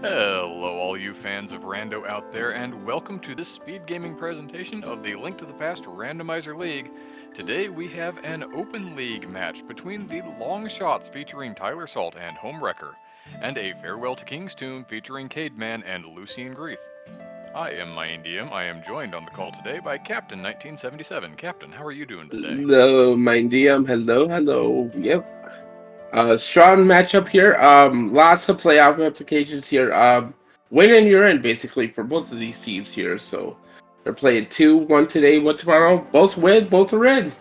Hello all you fans of Rando out there, and welcome to this speed gaming presentation of the Link to the Past Randomizer League. Today we have an open league match between the Longshots featuring Tyler Salt and Homewrecker, and a Farewell to King's Tomb featuring Cademan and Lucian Greeth. I am MindDM. I am joined on the call today by Captain 1977. Captain, how are you doing today? Hello, my DM. Hello. Yep. Strong matchup here. Lots of playoff applications here. Win and you're in basically for both of these teams here. So they're playing two, one today, one tomorrow. Both win, both are in.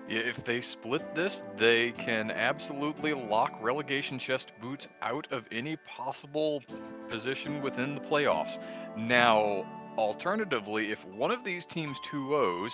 Yeah, if they split this, they can absolutely lock relegation chest boots out of any possible position within the playoffs. Now, alternatively, if one of these teams 2-0s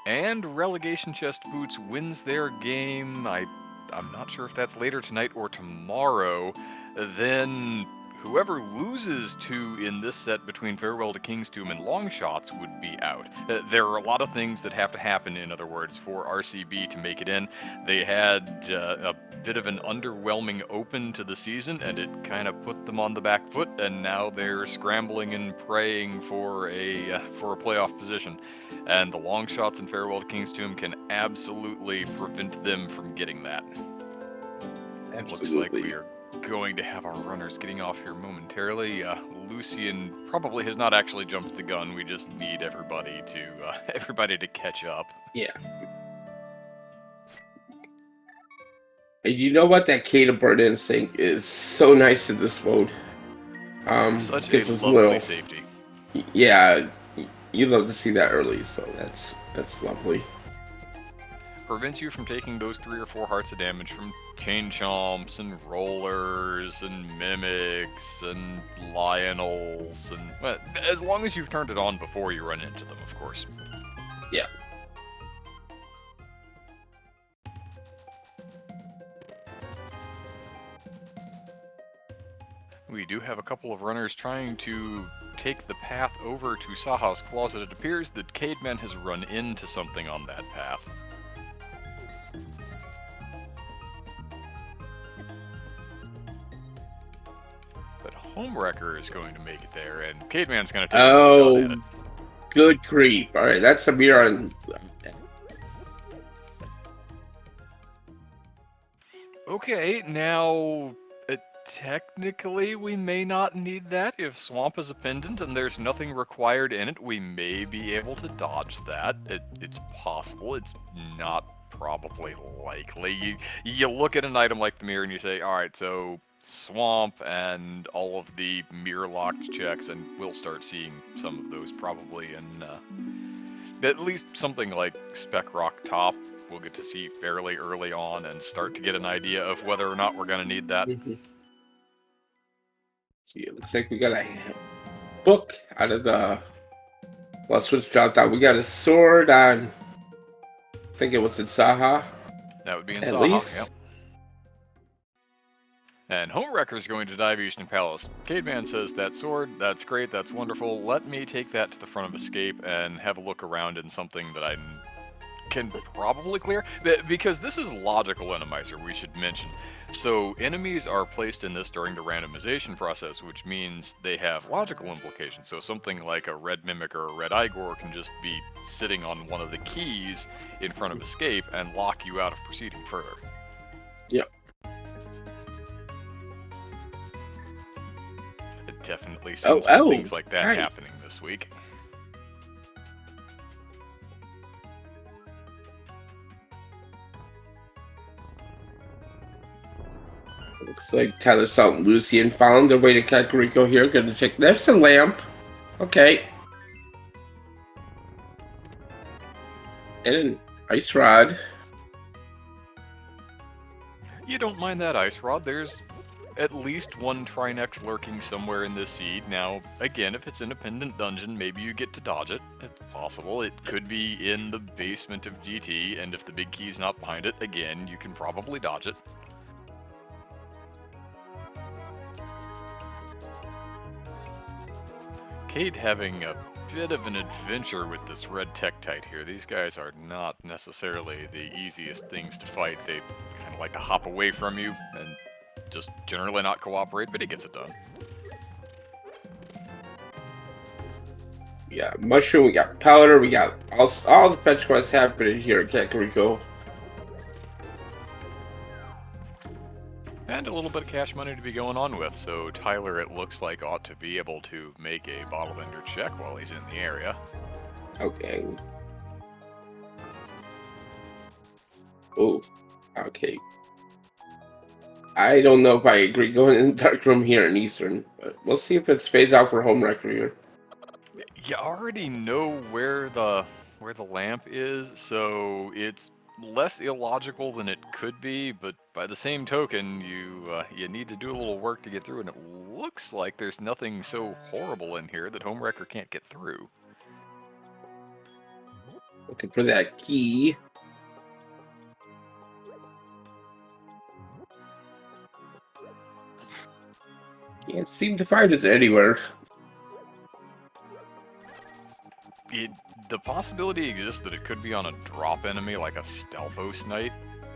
and relegation chest boots wins their game, I'm not sure if that's later tonight or tomorrow, then whoever loses to in this set between Farewell to King's Tomb and Longshots would be out. There are a lot of things that have to happen, in other words, for RCB to make it in. They had a bit of an underwhelming open to the season, and it kind of put them on the back foot, and now they're scrambling and praying for a playoff position. And the Longshots and Farewell to King's Tomb can absolutely prevent them from getting that. Absolutely. Looks like we are going to have our runners getting off here momentarily. Lucian probably has not actually jumped the gun. We just need everybody to catch up. Yeah. And you know what? That Kata Bird Instinct is so nice in this mode. Such a gives us lovely safety. Yeah, you love to see that early, so that's lovely. Prevents you from taking those 3 or 4 hearts of damage from chain chomps and rollers and mimics and lionels, and well, as long as you've turned it on before you run into them, of course. Yeah. We do have a couple of runners trying to take the path over to Saha's Closet. It appears that Cademan has run into something on that path. But Homewrecker is going to make it there, and Cademan's going to take a shot at it. Good grief. Alright, that's a mirror on... Okay, now... technically, we may not need that. If Swamp is a pendant and there's nothing required in it, we may be able to dodge that. It's possible. It's not probably likely. You look at an item like the mirror and you say, alright, so Swamp and all of the mirror-locked checks, and we'll start seeing some of those probably in at least something like Spec Rock Top. We'll get to see fairly early on and start to get an idea of whether or not we're going to need that. See, it looks like we got a book out of the... Well, switch dropped out. We got a sword on... I think it was in Saha. That would be in At Saha, least. yep. And Homewrecker is going to dive Eastern Palace. Cademan says, that sword, that's great, that's wonderful. Let me take that to the front of Escape and have a look around in something that I can probably clear. Because this is logical Randomizer, we should mention. So enemies are placed in this during the randomization process, which means they have logical implications. So something like a red Mimic or a red Igor can just be sitting on one of the keys in front of Escape and lock you out of proceeding further. Yep. It definitely seems some things like that happening this week. Looks like Tyler Salt and Lucian found their way to Kakariko here. Gonna check. There's a lamp. Okay. And an ice rod. You don't mind that ice rod. There's at least one Trinex lurking somewhere in this seed. Now, again, if it's an independent dungeon, maybe you get to dodge it. It's possible. It could be in the basement of GT, and if the big key's not behind it, again, you can probably dodge it. Cade having a bit of an adventure with this red Tektite here. These guys are not necessarily the easiest things to fight. They kind of like to hop away from you and just generally not cooperate, but he gets it done. Yeah, mushroom, we got powder, we got all the fetch quests happening here at Kakariko. And a little bit of cash money to be going on with, so Tyler, it looks like, ought to be able to make a bottle vendor check while he's in the area. Okay. Oh, okay. I don't know if I agree going in the dark room here in Eastern, but we'll see if it spays out for home record here. You already know where the lamp is, so it's less illogical than it could be. But by the same token, you need to do a little work to get through, and it looks like there's nothing so horrible in here that Homewrecker can't get through. Looking for that key. Can't seem to find it anywhere. The possibility exists that it could be on a drop enemy like a Stalfos Knight,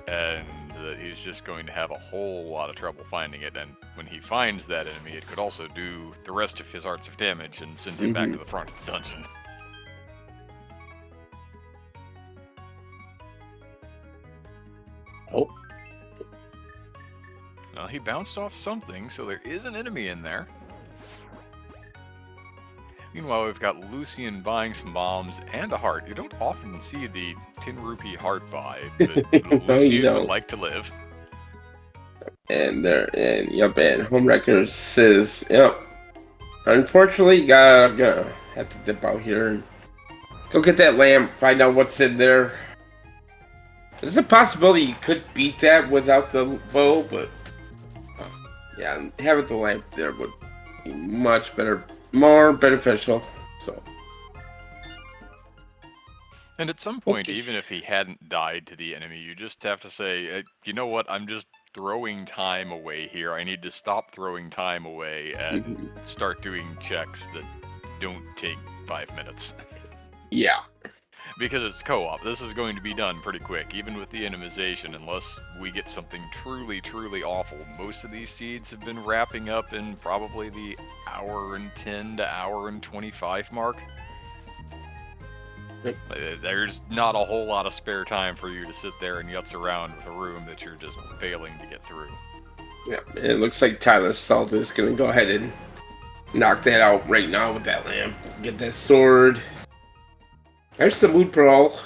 and that he's just going to have a whole lot of trouble finding it. And when he finds that enemy, it could also do the rest of his arts of damage and send him back to the front of the dungeon. Oh. Well, he bounced off something, so there is an enemy in there. Meanwhile, we've got Lucian buying some bombs and a heart. You don't often see the 10 rupee heart buy, but Lucian would like to live. And Homewrecker says, yep. Unfortunately, you gotta have to dip out here and go get that lamp, find out what's in there. There's a possibility you could beat that without the bow, but yeah, having the lamp there would be much better, more beneficial. So, and at some point, even if he hadn't died to the enemy, you just have to say, you know what, I'm just throwing time away here. I need to stop throwing time away and start doing checks that don't take 5 minutes. Yeah. Because it's co-op, this is going to be done pretty quick, even with the minimization, unless we get something truly, truly awful. Most of these seeds have been wrapping up in probably the hour and 10 to hour and 25 mark. There's not a whole lot of spare time for you to sit there and yutz around with a room that you're just failing to get through. Yeah, it looks like Tyler Salt is going to go ahead and knock that out right now with that lamp. Get that sword. There's the mood brawl.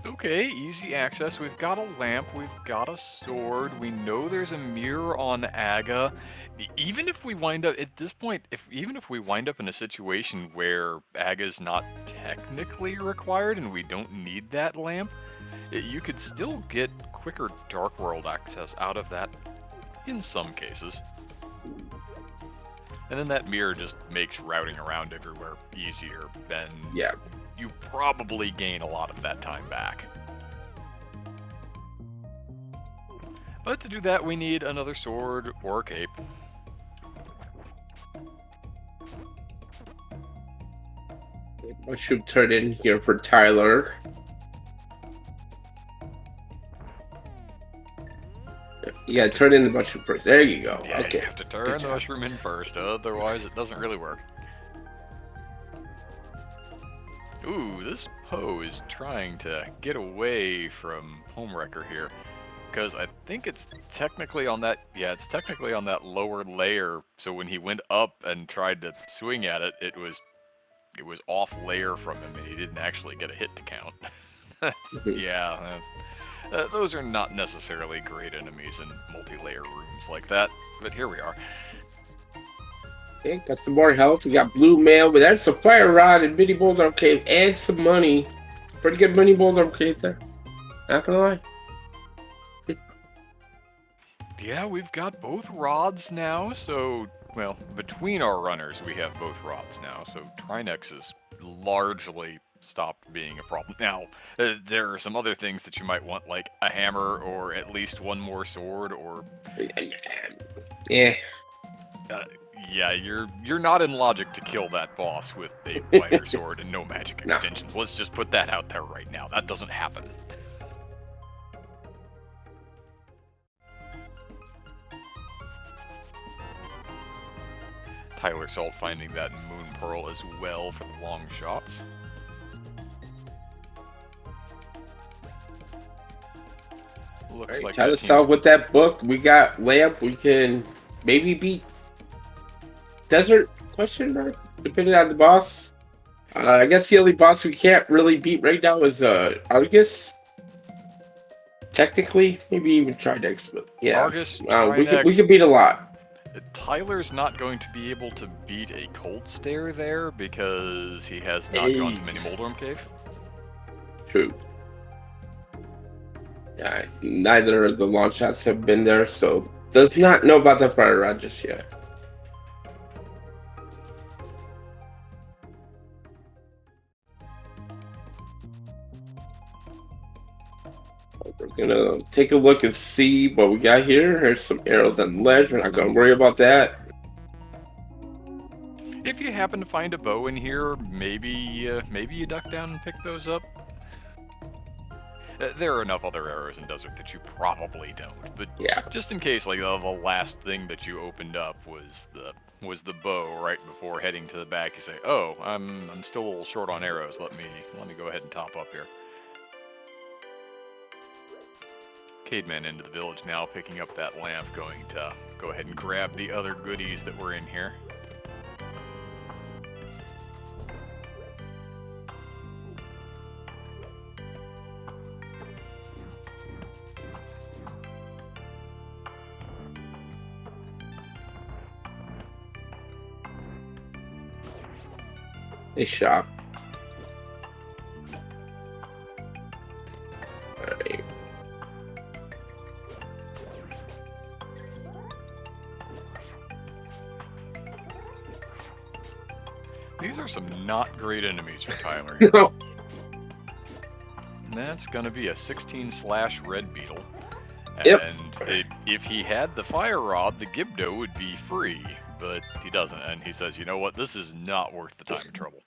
Okay, easy access. We've got a lamp, we've got a sword, we know there's a mirror on Aga. Even if we wind up, at this point, even if we wind up in a situation where Aga's not technically required and we don't need that lamp, you could still get quicker Dark World access out of that in some cases. And then that mirror just makes routing around everywhere easier, and yeah, you probably gain a lot of that time back. But to do that, we need another sword or cape. What should turn in here for Tyler? You gotta turn in the mushroom first. There you go. Yeah, okay. You have to turn the mushroom in first, otherwise it doesn't really work. Ooh, this Poe is trying to get away from Homewrecker here, because I think it's technically on that, it's technically on that lower layer, so when he went up and tried to swing at it, it was off layer from him and he didn't actually get a hit to count. Yeah. Those are not necessarily great enemies in multi-layer rooms like that, but here we are. Okay, got some more health. We got blue mail, but that's a fire rod and mini bowls arcade and some money. Pretty good mini bowls arcade there. Not gonna lie. Yeah, we've got both rods now, so, well, between our runners we have both rods now, so Trinex is largely stopped being a problem. Now, there are some other things that you might want, like a hammer or at least one more sword, or... Yeah. Yeah, you're not in logic to kill that boss with a wider sword and no magic extensions. Let's just put that out there right now. That doesn't happen. Tyler Salt finding that Moon Pearl as well for the long shots. Looks like Try that to team's... solve with that book. We got lamp. We can maybe beat desert, question mark, depending on the boss. I guess the only boss we can't really beat right now is Argus. Technically, maybe even Tridex, but yeah, Argus, we Trinex. can beat a lot. Tyler's not going to be able to beat a Cold Stare there because he has not gone to Mini Moldorm Cave. True. Yeah, neither of the Longshots have been there, so does not know about the Fire Rod just yet. We're gonna take a look and see what we got here. Here's some arrows on the ledge. We're not gonna worry about that. If you happen to find a bow in here, maybe you duck down and pick those up. There are enough other arrows in Desert that you probably don't, but yeah, just in case, like the last thing that you opened up was the bow right before heading to the back, you say, "Oh, I'm still a little short on arrows. Let me go ahead and top up here." Caveman into the village now, picking up that lamp, going to go ahead and grab the other goodies that were in here. a shop. Alright. These are some not great enemies for Tyler. No. And that's gonna be a 16/ red beetle. Yep. And if he had the fire rod, the Gibdo would be free, but he doesn't. And he says, "You know what? This is not worth the time and trouble."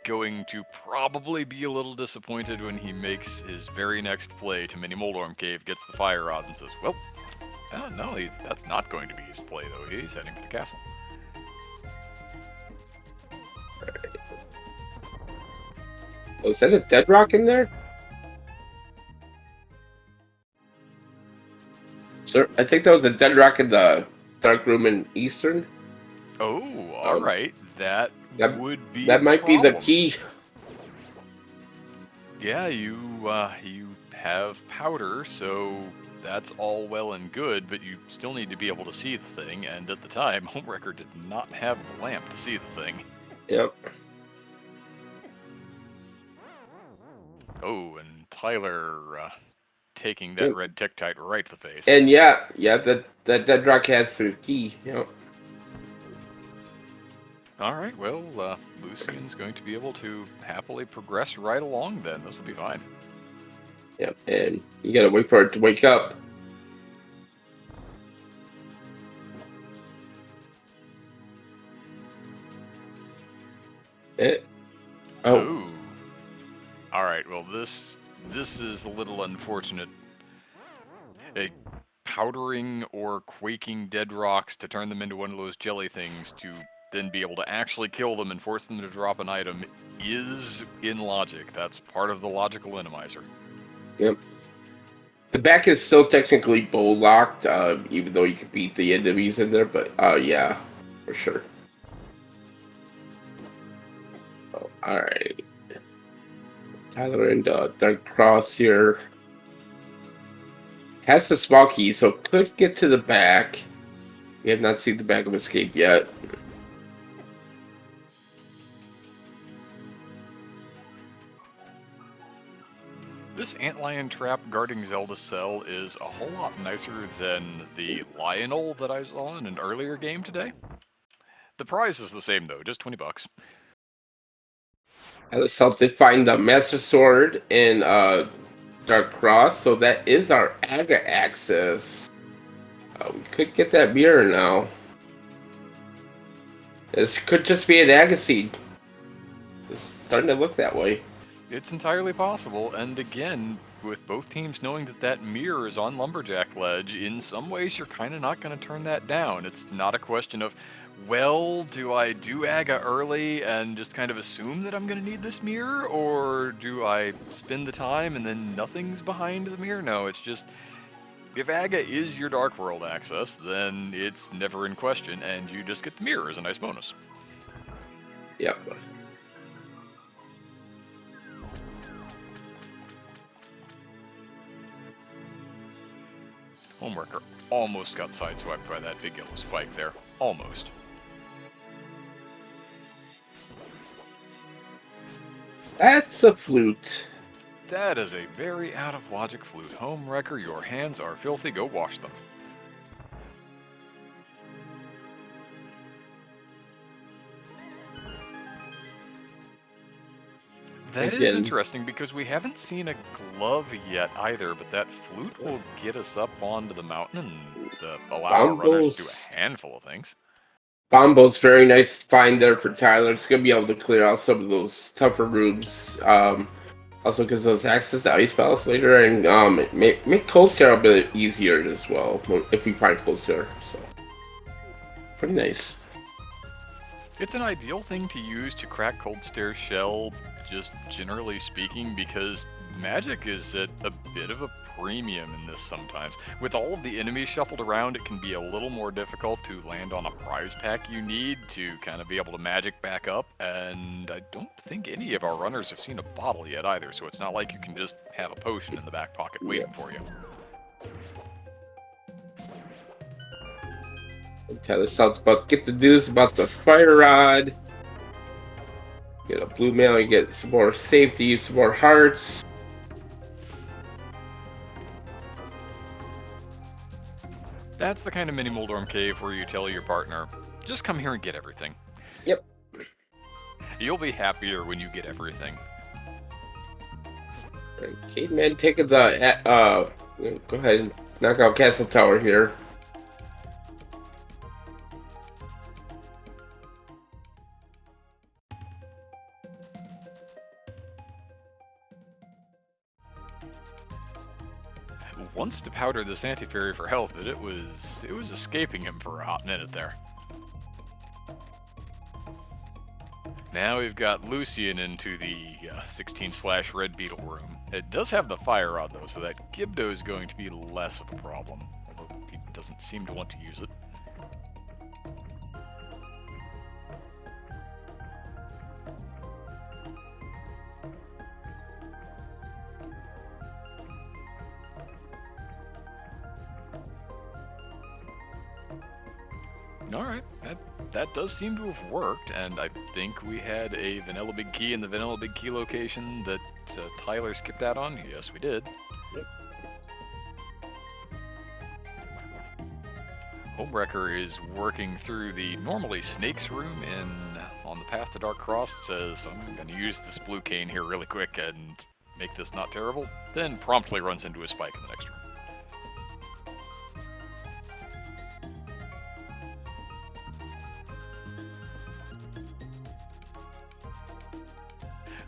Going to probably be a little disappointed when he makes his very next play to Mini Moldorm Cave, gets the fire rod, and says, "Well, no, that's not going to be his play, though. He's heading for the castle." Oh, is that a dead rock in there? Sir, I think that was a dead rock in the dark room in Eastern. Oh, all right. That would be that might be the key. Yeah, you have powder, so that's all well and good, but you still need to be able to see the thing, and at the time, Homewrecker did not have the lamp to see the thing. Yep. Oh, and Tyler taking that red Tick-Tite right to the face. And yeah, that dead rock has the key. Yep. Alright, well, Lucian's going to be able to happily progress right along then. This will be fine. Yep, and you gotta wait for it to wake up. Oh. Alright, well this is a little unfortunate. Powdering or quaking dead rocks to turn them into one of those jelly things to then be able to actually kill them and force them to drop an item is in logic. That's part of the logical Randomizer. Yep. The back is still technically bowl locked, even though you can beat the enemies in there, but yeah, for sure. Oh, alright. Tyler and Dark Cross here. Has the small key, so could get to the back. We have not seen the back of Escape yet. This antlion trap guarding Zelda's cell is a whole lot nicer than the Lionel that I saw in an earlier game today. The price is the same though, just $20. I just helped it find the Master Sword in Dark Cross, so that is our Aga access. We could get that mirror now. This could just be an Aga seed. It's starting to look that way. It's entirely possible, and again, with both teams knowing that that mirror is on Lumberjack Ledge, in some ways you're kind of not going to turn that down. It's not a question of, well, do I do Aga early and just kind of assume that I'm going to need this mirror, or do I spend the time and then nothing's behind the mirror? No, it's just, if Aga is your Dark World access, then it's never in question, and you just get the mirror as a nice bonus. Yep. Homewrecker almost got sideswiped by that big yellow spike there. Almost. That's a flute. That is a very out-of-logic flute. Homewrecker, your hands are filthy. Go wash them. That is Again. interesting because we haven't seen a glove yet either, but that flute will get us up onto the mountain and allow our runners to do a handful of things. Bombo's very nice find there for Tyler. It's going to be able to clear out some of those tougher rooms. Also gives us access to ice palace later, and make cold stare a bit easier as well if we find cold stare. So pretty nice. It's an ideal thing to use to crack Cold Stare's shell, just generally speaking, because magic is at a bit of a premium in this sometimes. With all of the enemies shuffled around, it can be a little more difficult to land on a prize pack you need to kind of be able to magic back up, and I don't think any of our runners have seen a bottle yet either, so it's not like you can just have a potion in the back pocket waiting for you. Tyler South's about to get the news about the fire rod. Get a blue mail, you get some more safety, some more hearts. That's the kind of mini Moldorm cave where you tell your partner, just come here and get everything. Yep. You'll be happier when you get everything. Caveman taking the go ahead and knock out Castle Tower here. Wants to powder this anti-fairy for health, but it was escaping him for a hot minute there. Now we've got Lucian into the 16/Red Beetle room. It does have the fire rod though, so that Gibdo is going to be less of a problem, although he doesn't seem to want to use it. Alright, that does seem to have worked, and I think we had a Vanilla Big Key in the Vanilla Big Key location that Tyler skipped out on. Yes, we did. Yep. Homewrecker is working through the normally Snake's room on the path to Dark Cross. Says, I'm going to use this blue cane here really quick and make this not terrible. Then promptly runs into a spike in the next room.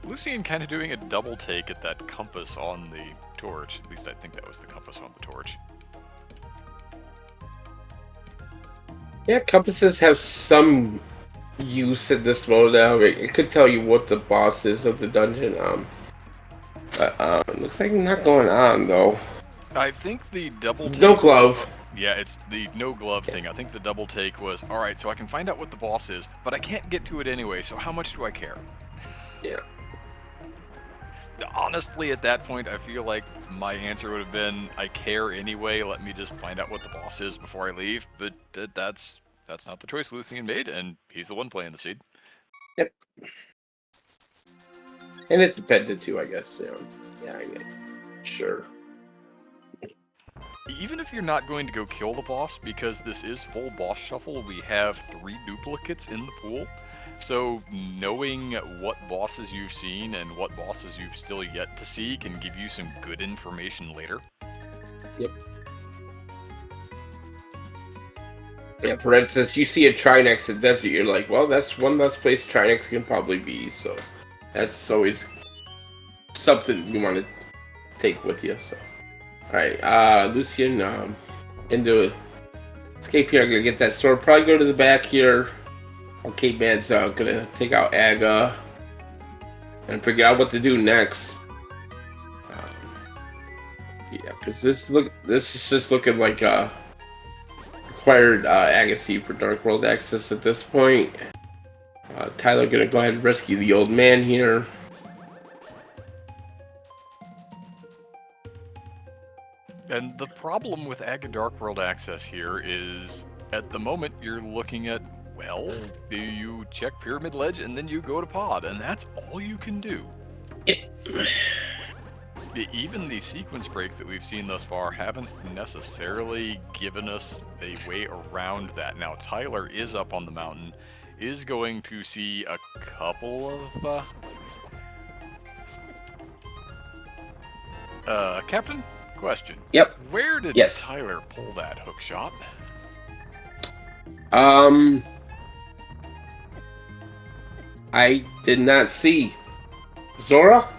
Lucian kind of doing a double take at that compass on the torch. At least I think that was the compass on the torch. Yeah, compasses have some use in this mode now. It could tell you what the boss is of the dungeon. Looks like not going on though. I think the double take No glove. Yeah, it's the no glove thing. I think the double take was, alright, so I can find out what the boss is, but I can't get to it anyway, so how much do I care? Yeah. Honestly, at that point, I feel like my answer would have been, I care anyway, let me just find out what the boss is before I leave, but that's not the choice Lucian made, and he's the one playing the seed. Yep. And it's dependent too, I guess. Yeah, I mean, sure. Even if you're not going to go kill the boss, because this is full boss shuffle, we have 3 duplicates in the pool. So knowing what bosses you've seen and what bosses you've still yet to see can give you some good information later. Yep. Yeah, for instance, you see a Trinex in Desert, you're like, well, that's one less place Trinex can probably be, so that's always something you want to take with you. So, all right, Lucian, into escape here. I'm gonna get that sword. Probably go to the back here. Okay, Man's gonna take out Aga and figure out what to do next. Yeah, because this is just looking like required Agassi for Dark World access at this point. Tyler gonna go ahead and rescue the old man here. And the problem with Aga Dark World access here is, at the moment, you're looking at, well, you check Pyramid Ledge and then you go to Pod, and that's all you can do. Even the sequence breaks that we've seen thus far haven't necessarily given us a way around that. Now, Tyler is up on the mountain, is going to see a couple of... Captain? Question. Yep. Where did Yes. Tyler pull that hook shot? I did not see. Zora?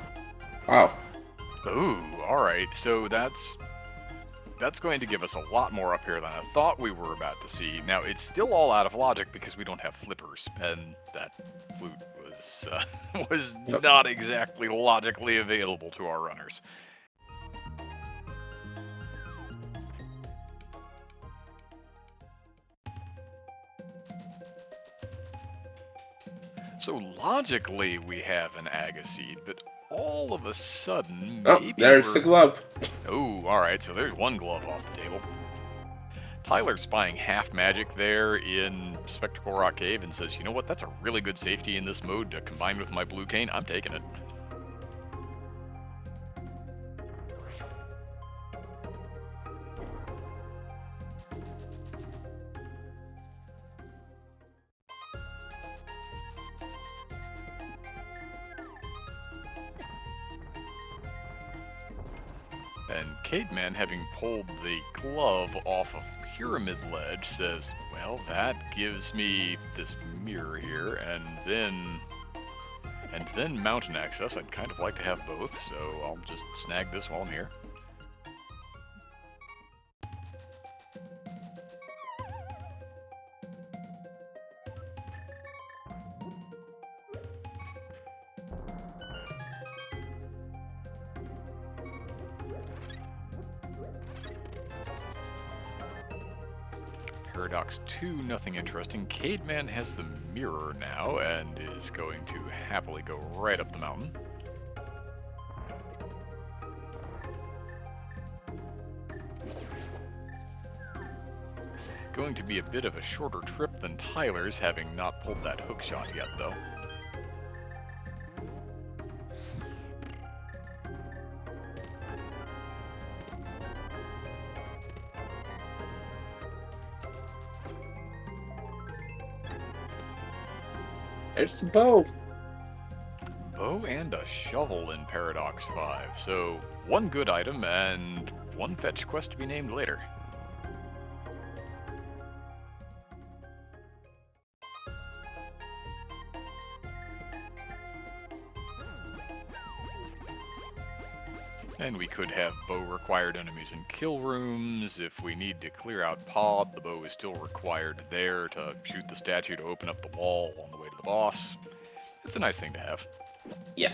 Oh. Ooh, alright, so that's going to give us a lot more up here than I thought we were about to see. Now, it's still all out of logic because we don't have flippers, and that flute was Yep. not exactly logically available to our runners. So logically we have an Agassi, but all of a sudden, maybe there's the glove. Oh, alright, so there's one glove off the table. Tyler's spying half magic there in Spectacle Rock Cave and says, you know what, that's a really good safety in this mode to combine with my blue cane, I'm taking it. And Cademan, having pulled the glove off of Pyramid Ledge, says, well, that gives me this mirror here, and then mountain access. I'd kind of like to have both, so I'll just snag this while I'm here. Paradox 2, nothing interesting. Cademan has the mirror now and is going to happily go right up the mountain. Going to be a bit of a shorter trip than Tyler's, having not pulled that hook shot yet, though. There's the bow. Bow and a shovel in Paradox 5, so one good item and one fetch quest to be named later. And we could have bow-required enemies in kill rooms. If we need to clear out Pod, the bow is still required there to shoot the statue to open up the wall on the way to the boss. It's a nice thing to have. Yeah.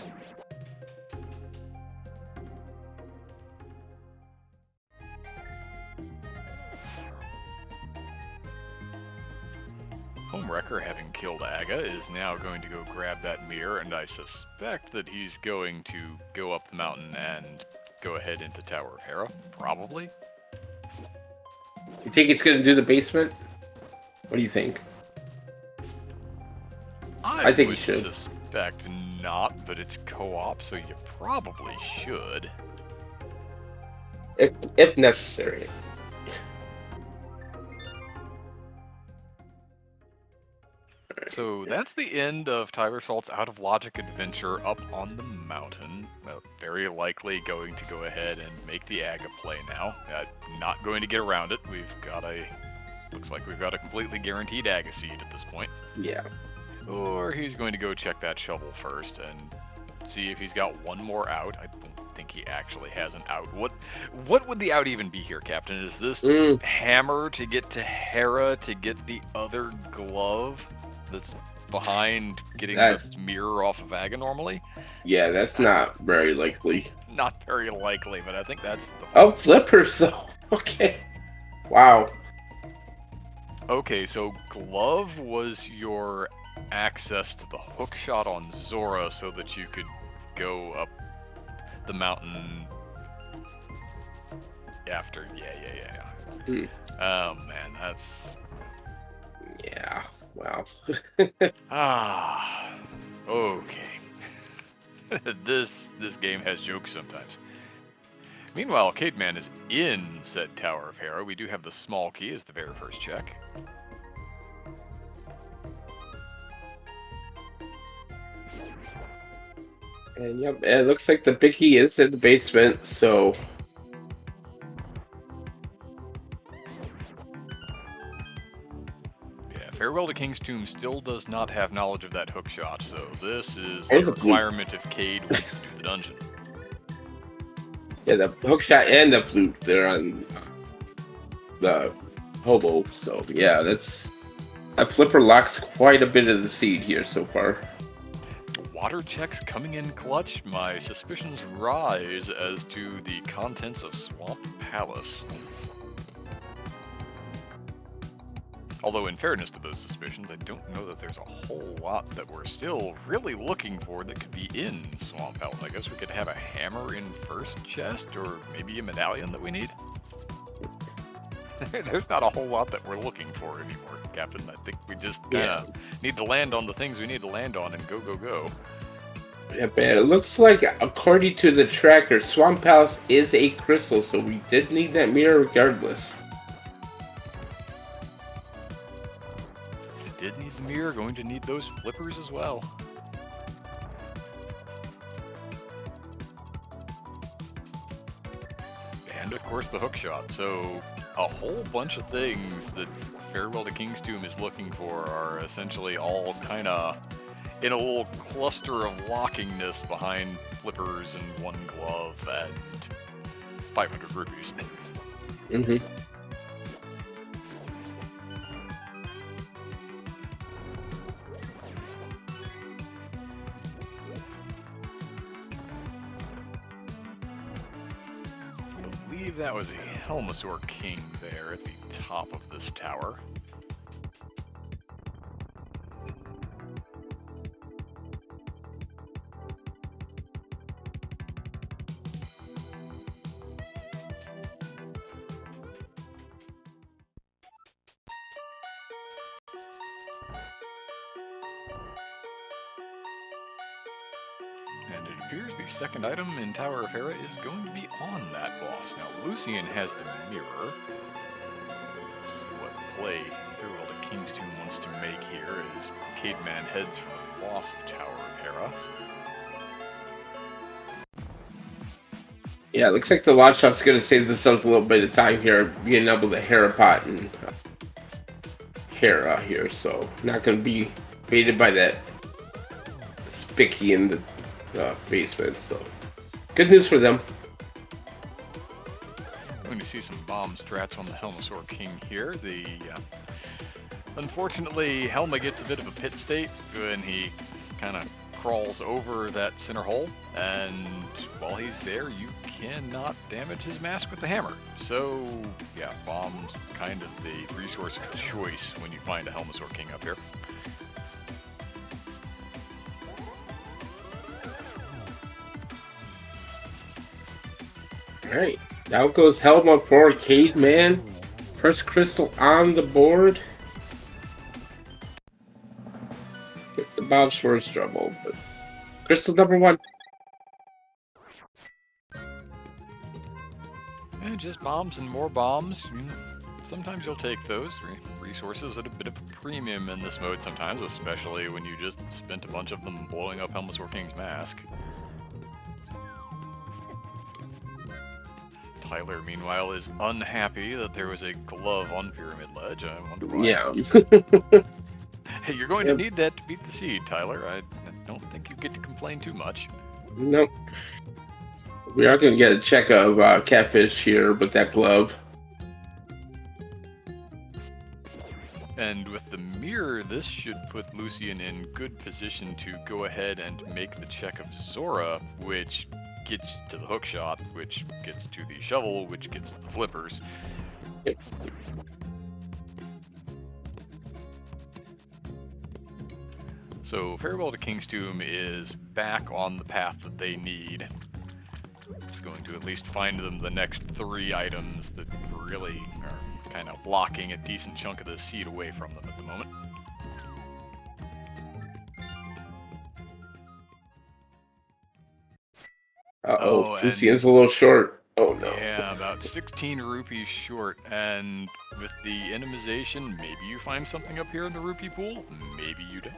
Homewrecker, having killed Aga, is now going to go grab that mirror, and I suspect that he's going to go up the mountain and go ahead into Tower of Hera, probably. You think it's going to do the basement? What do you think? I think would he should. suspect not, but it's co-op, so you probably should. If necessary. So that's the end of Tyler Salt's Out of Logic adventure up on the mountain. Well, very likely going to go ahead and make the Aga play now. Not going to get around it. Looks like we've got a completely guaranteed Aga seed at this point. Yeah. Or he's going to go check that shovel first, and see if he's got one more out. I don't think he actually has an out. What would the out even be here, Captain? Is this hammer to get to Hera to get the other glove that's behind getting the mirror off of Vaga normally? Yeah, that's not very likely. Not very likely, but I think that's the Oh, flippers though. Okay. Wow. Okay, so glove was your access to the hook shot on Zora so that you could go up the mountain after. Yeah. Oh man, that's... Yeah, wow. Okay. This game has jokes sometimes. Meanwhile, Cademan is in said Tower of Hera. We do have the small key as the very first check. And yep, it looks like the big key is in the basement, so... Yeah, Farewell to King's Tomb still does not have knowledge of that hook shot, so this is a requirement if Cade wants to do the dungeon. Yeah, the hook shot and the flute, they're on the hobo, so yeah, that flipper locks quite a bit of the seed here so far. Water checks coming in clutch. My suspicions rise as to the contents of Swamp Palace. Although, in fairness to those suspicions, I don't know that there's a whole lot that we're still really looking for that could be in Swamp Palace. I guess we could have a hammer in first chest, or maybe a medallion that we need. There's not a whole lot that we're looking for anymore, Captain. I think we just kind of need to land on the things we need to land on and go. Yeah, but it looks like, according to the tracker, Swamp Palace is a crystal, so we did need that mirror regardless. Did need the mirror, going to need those flippers as well. And of course the hook shot. So a whole bunch of things that Farewell to King's Tomb is looking for are essentially all kind of in a little cluster of lockingness behind flippers and one glove and 500 rupees. That was a Helmasaur King there at the top of this tower. And it appears the second item in Tower of Hera is going to be on that boss. Now, Lucian has the mirror. Let's see what play Farewell to King's Tomb wants to make here as Cademan heads for the boss of Tower of Hera. Yeah, it looks like the Longshot's going to save themselves a little bit of time here, being able to Hera pot and Hera here, so not going to be baited by that spicky in the basement, so good news for them. I'm going to see some bomb strats on the Helmasaur King here. Unfortunately, Helma gets a bit of a pit state when he kind of crawls over that center hole, and while he's there, you cannot damage his mask with the hammer. So, yeah, bomb's kind of the resource of choice when you find a Helmasaur King up here. Alright, now goes Helma for Cademan. First crystal on the board. It's the Bob's first trouble, but crystal number one. And just bombs and more bombs. Sometimes you'll take those resources at a bit of a premium in this mode sometimes, especially when you just spent a bunch of them blowing up Helmasaur King's mask. Tyler, meanwhile, is unhappy that there was a glove on Pyramid Ledge. I wonder why. Yeah. Hey, you're going to need that to beat the seed, Tyler. I don't think you get to complain too much. Nope. We are going to get a check of catfish here with that glove. And with the mirror, this should put Lucian in good position to go ahead and make the check of Zora, which gets to the hook shot, which gets to the shovel, which gets to the flippers. Yep. So Farewell to King's Tomb is back on the path that they need. It's going to at least find them the next 3 items that really are kind of blocking a decent chunk of the seed away from them at the moment. Uh-oh, Lucian's a little short. Oh no. Yeah, about 16 rupees short, and with the endomization, maybe you find something up here in the rupee pool, maybe you don't.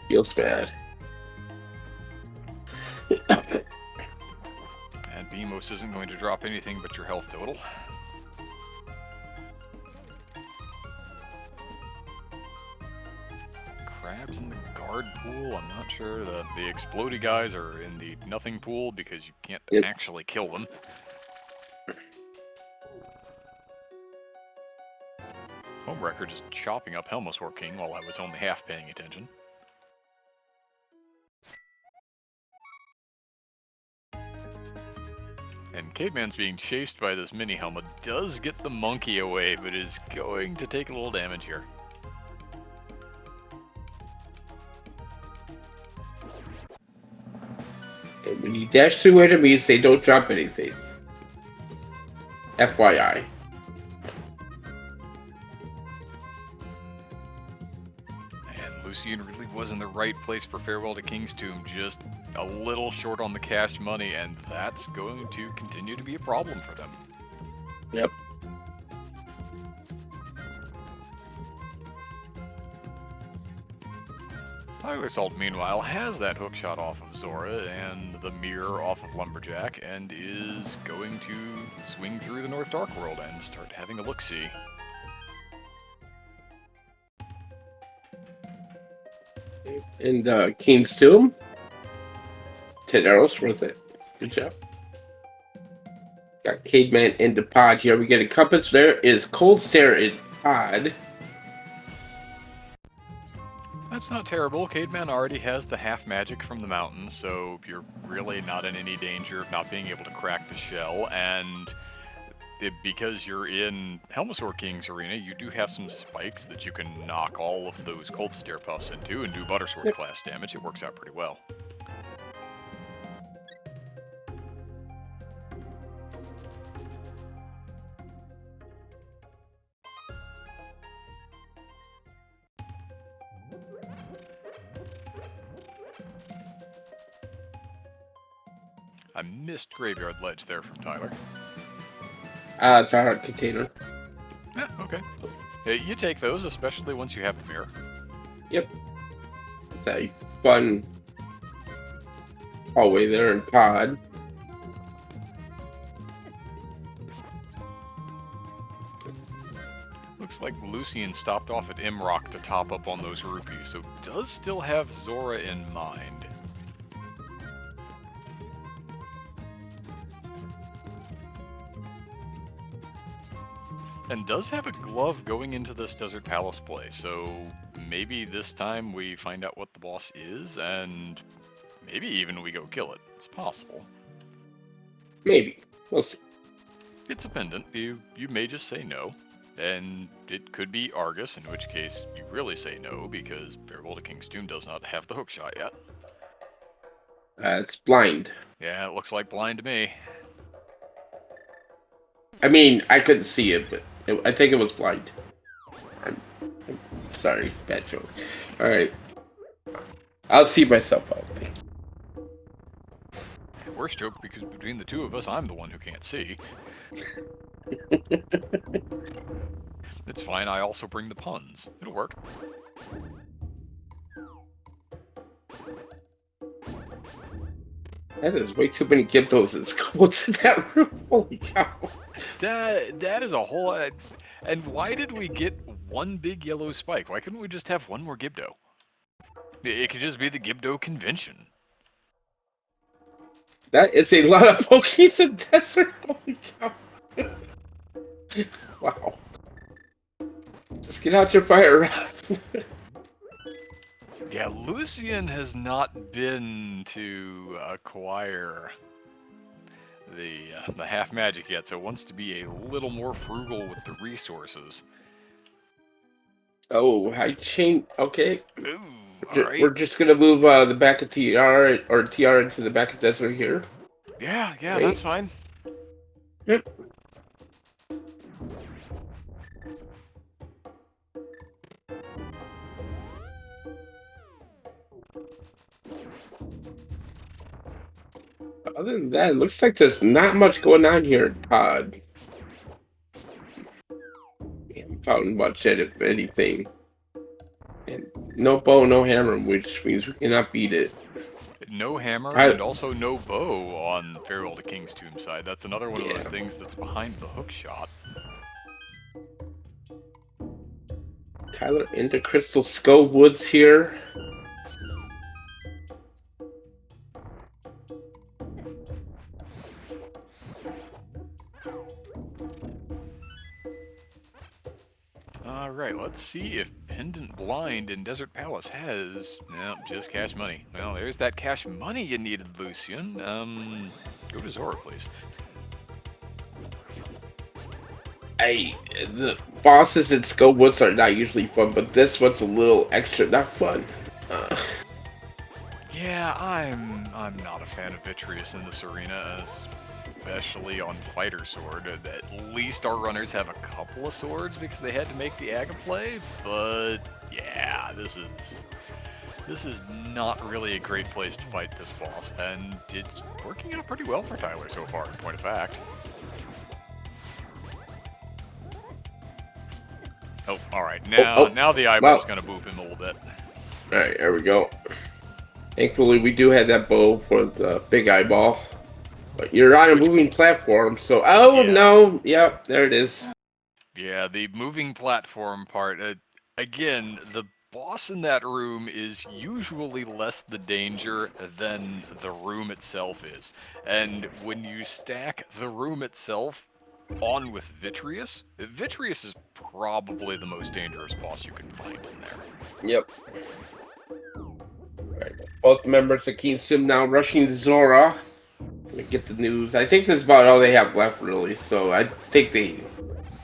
Feels bad. And Beamos isn't going to drop anything but your health total. Crabs in the guard pool, I'm not sure. The explodey guys are in the nothing pool because you can't actually kill them. Homewrecker just chopping up Helmosaur King while I was only half paying attention. And Caveman's being chased by this mini helmet, does get the monkey away, but is going to take a little damage here. And when you dash through enemies, they don't drop anything. FYI. And Lucian really was in the right place for Farewell to King's Tomb, just a little short on the cash money, and that's going to continue to be a problem for them. Yep. Tyler Salt, meanwhile, has that hook shot off of Zora and the mirror off of Lumberjack, and is going to swing through the North Dark World and start having a look-see. And King's Tomb. 10 arrows worth it. Good job. Got Caveman in the pod here. We get a compass. There is Cold Stare in pod. That's not terrible. Caveman already has the half magic from the mountain, so you're really not in any danger of not being able to crack the shell, and because you're in Helmosaur King's arena, you do have some spikes that you can knock all of those Cold Stare puffs into and do Buttersword class damage. It works out pretty well. I missed Graveyard Ledge there from Tyler. It's a hard container. Yeah, okay. You take those, especially once you have the mirror. Yep. It's a fun hallway there in pod. Looks like Lucian stopped off at Imrock to top up on those rupees, so does still have Zora in mind. And does have a glove going into this Desert Palace play, so maybe this time we find out what the boss is, and maybe even we go kill it. It's possible. Maybe. We'll see. It's a pendant. You may just say no. And it could be Argus, in which case you really say no, because Farewell to King's Tomb does not have the hook shot yet. It's blind. Yeah, it looks like blind to me. I mean, I couldn't see it, but I think it was blind. I'm sorry, bad joke. Alright. I'll see myself out. Thank you. Worst joke, because between the two of us, I'm the one who can't see. It's fine, I also bring the puns. It'll work. That is way too many Gyptos and Skulls in that room. Holy cow. That is a whole... And why did we get one big yellow spike? Why couldn't we just have one more Gibdo? It could just be the Gibdo convention. That is a lot of Pokies in desert. Holy cow. Wow. Just get out your fire rod. Yeah, Lucian has not been to acquire the half magic yet, so wants to be a little more frugal with the resources. Oh, high chain. Okay. Ooh, We're alright. just gonna move the back of TR or TR into the back of desert here. Yeah, Okay. that's fine. Yep. Other than that, it looks like there's not much going on here, Todd. We haven't found much yet, if anything. And no bow, no hammer, which means we cannot beat it. No hammer Tyler, and also no bow on Farewell to King's Tomb side. That's another one of those yeah. things that's behind the hook shot. Tyler into Crystal Skull Woods here. Alright, let's see if Pendant Blind in Desert Palace has... No, just cash money. Well, there's that cash money you needed, Lucian. Go to Zora, please. The bosses in Skull Woods are not usually fun, but this one's a little extra not fun. Yeah, I'm not a fan of Vitreous in this arena, especially on Fighter Sword. At least our runners have a couple of swords because they had to make the Aga play, but yeah, this is not really a great place to fight this boss, and it's working out pretty well for Tyler so far, in point of fact. Oh, alright, now the eyeball's Well, gonna boop him a little bit. alright, there we go. Thankfully, we do have that bow for the big eyeball. But you're on a Which, moving platform, so... Oh, yeah, no! Yep, there it is. yeah, the moving platform part, again, the boss in that room is usually less the danger than the room itself is. And when you stack the room itself on with Vitreous, Vitreous is probably the most dangerous boss you can find in there. Yep. Right. Both members of Keen Sim now rushing to Zora to get the news. I think that's about all they have left, really. So I think they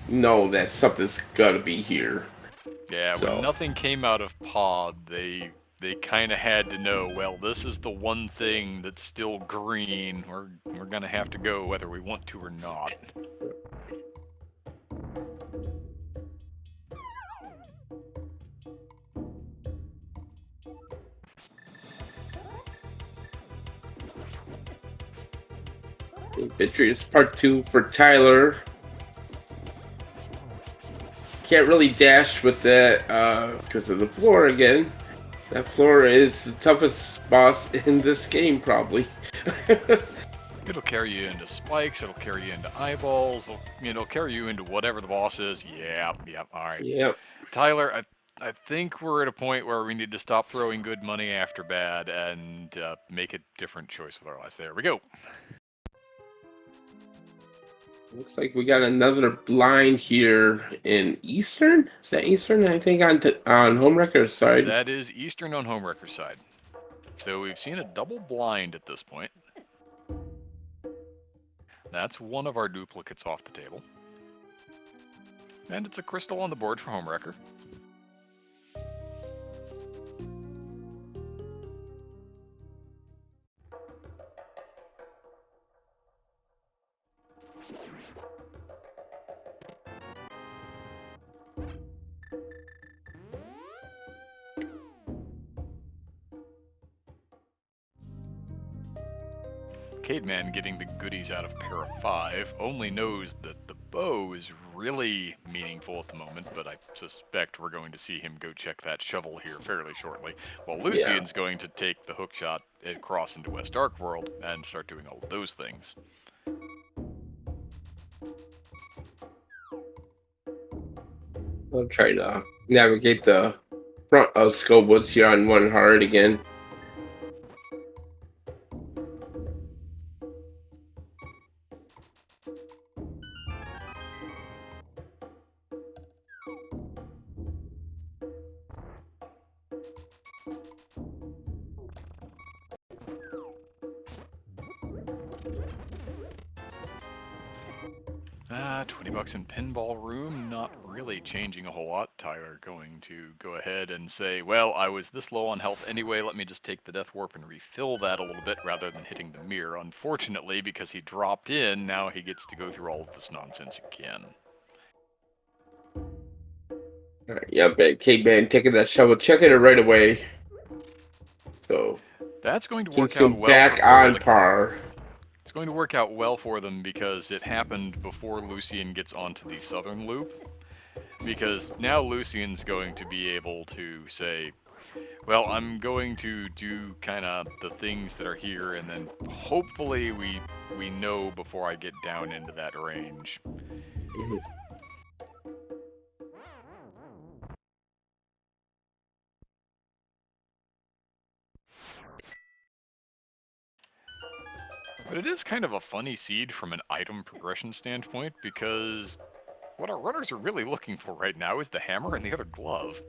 know that something's gotta be here. Yeah, when So nothing came out of Pod, they kind of had to know, well, this is the one thing that's still green. We're gonna have to go whether we want to or not. Vitreous Part 2 for Tyler. Can't really dash with that because of the floor again. That floor is the toughest boss in this game, probably. It'll carry you into spikes. It'll carry you into eyeballs. It'll carry you into whatever the boss is. Yeah. All right, Yep. Tyler. I think we're at a point where we need to stop throwing good money after bad and make a different choice with our lives. There we go. Looks like we got another blind here in Eastern. Is that Eastern? I think on Homewrecker's side. That is Eastern on Homewrecker's side. So we've seen a double blind at this point. That's one of our duplicates off the table. And it's a crystal on the board for Homewrecker. Caveman, getting the goodies out of pair of 5, only knows that the bow is really meaningful at the moment, but I suspect we're going to see him go check that shovel here fairly shortly, while Yeah. Lucian's going to take the hook shot across into West Dark World and start doing all of those things. I'll try to navigate the front of Skull Woods here on one hard again. $20 in pinball room, not really changing a whole lot. Tyler going to go ahead and say, well, I was this low on health anyway, let me just take the death warp and refill that a little bit rather than hitting the mirror. Unfortunately, because he dropped in, now he gets to go through all of this nonsense again. Alright, yep, Caveman taking that shovel, checking it right away. So that's going to work keeps out him well back for on Furlick. par. It's going to work out well for them because it happened before Lucian gets onto the southern loop. Because now Lucian's going to be able to say, well, I'm going to do kind of the things that are here, and then hopefully we know before I get down into that range. Mm-hmm. But it is kind of a funny seed from an item progression standpoint, because what our runners are really looking for right now is the hammer and the other glove.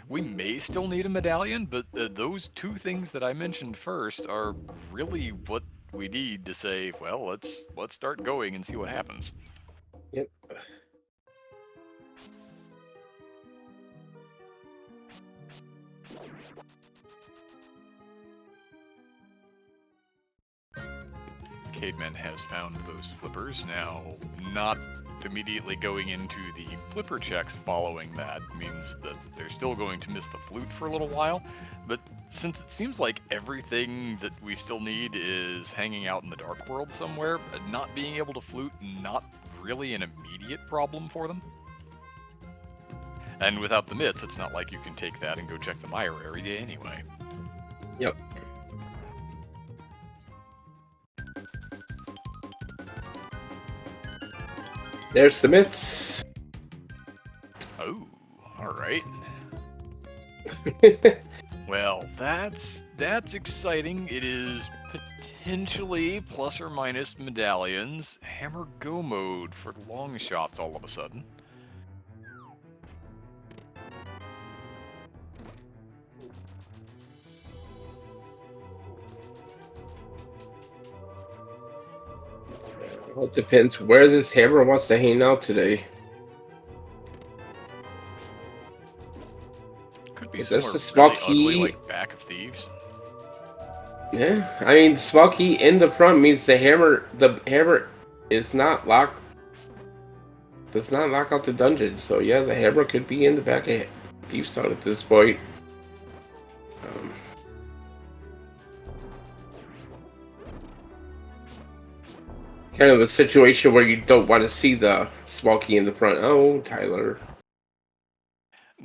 We may still need a medallion, but those two things that I mentioned first are really what we need to say, well, let's start going and see what happens. Yep. Caveman has found those flippers. Now, not immediately going into the flipper checks following that means that they're still going to miss the flute for a little while, but since it seems like everything that we still need is hanging out in the dark world somewhere, not being able to flute not really an immediate problem for them. And without the mitts, it's not like you can take that and go check the mire area anyway. Yep. There's the mitts. Oh, alright. Well, that's exciting. It is potentially plus or minus medallions. Hammer go mode for long shots all of a sudden. Well, it depends where this hammer wants to hang out today. Could be If somewhere there's a small really ugly, key, like Back of Thieves. yeah. I mean, small key in the front means the hammer is not locked. Does not lock out the dungeon. So yeah, the hammer could be in the back of Thieves Town at this point. Kind of a situation where you don't want to see the small key in the front. Oh, Tyler.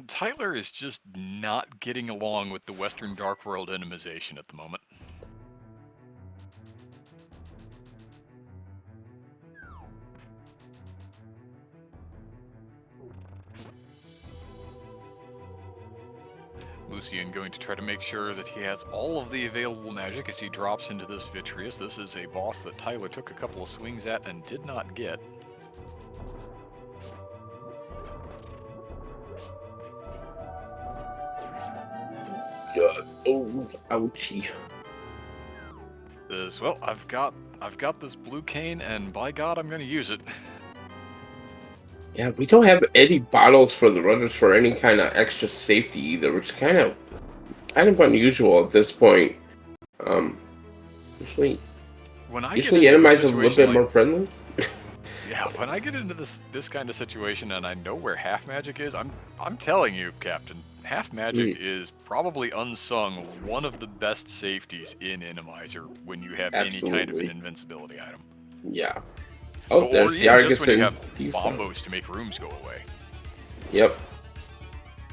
Tyler is just not getting along with the Western Dark World enimization at the moment. Lucian going to try to make sure that he has all of the available magic as he drops into this Vitreous. This is a boss that Tyler took a couple of swings at and did not get. God. Oh, ouchie. Well, I've got this blue cane, and by God, I'm going to use it. Yeah, we don't have any bottles for the runners for any kind of extra safety either, which is kind of unusual at this point. Usually enemies are a little bit more friendly. Yeah, when I get into this kind of situation and I know where half magic is, I'm telling you, Captain, half magic is probably unsung one of the best safeties in Randomizer when you have any kind of an invincibility item. Yeah. Oh, or there's the Argus just when you have Thieves bombos to make rooms go away. Yep.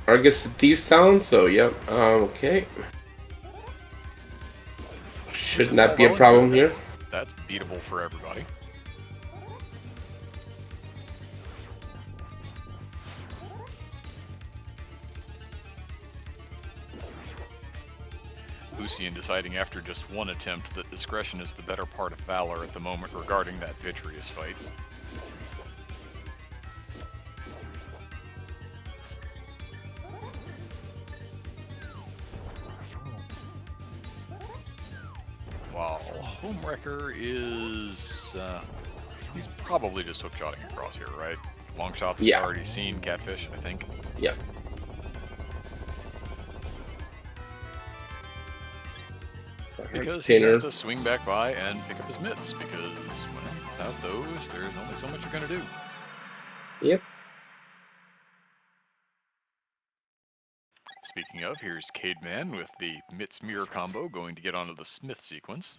Argus and Thieves Town, so yep. Okay. Should not be a problem here. That's beatable for everybody. Lucian deciding after just one attempt that discretion is the better part of valor at the moment regarding that vitreous fight. While Homewrecker is, he's probably just hookshotting across here, right? Longshots has already seen Catfish, I think. Yep. Because he has to swing back by and pick up his mitts, because, well, without those, there's only so much you're going to do. Yep. Speaking of, here's Cademan with the mitts mirror combo going to get onto the Smith sequence.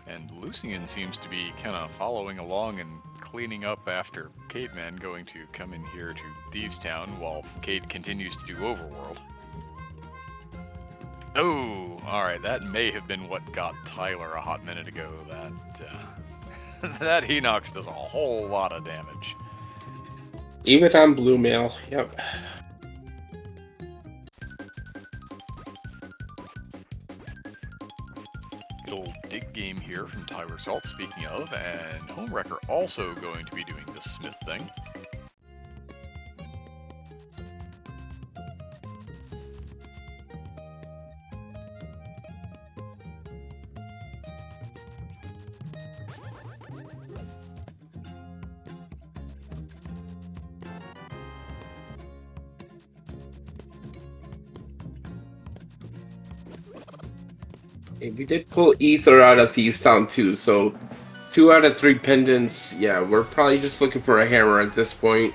And Lucian seems to be kind of following along and cleaning up after Cademan going to come in here to Thieves Town while Cade continues to do Overworld. Oh, alright, that may have been what got Tyler a hot minute ago. That Hinox does a whole lot of damage. Even on blue mail, yep. Good old dig game here from Tyler Salt, speaking of, and Homewrecker also going to be doing this Smith thing. And we did pull Ether out of Thieves Town too, so 2 out of 3 pendants. Yeah, we're probably just looking for a hammer at this point.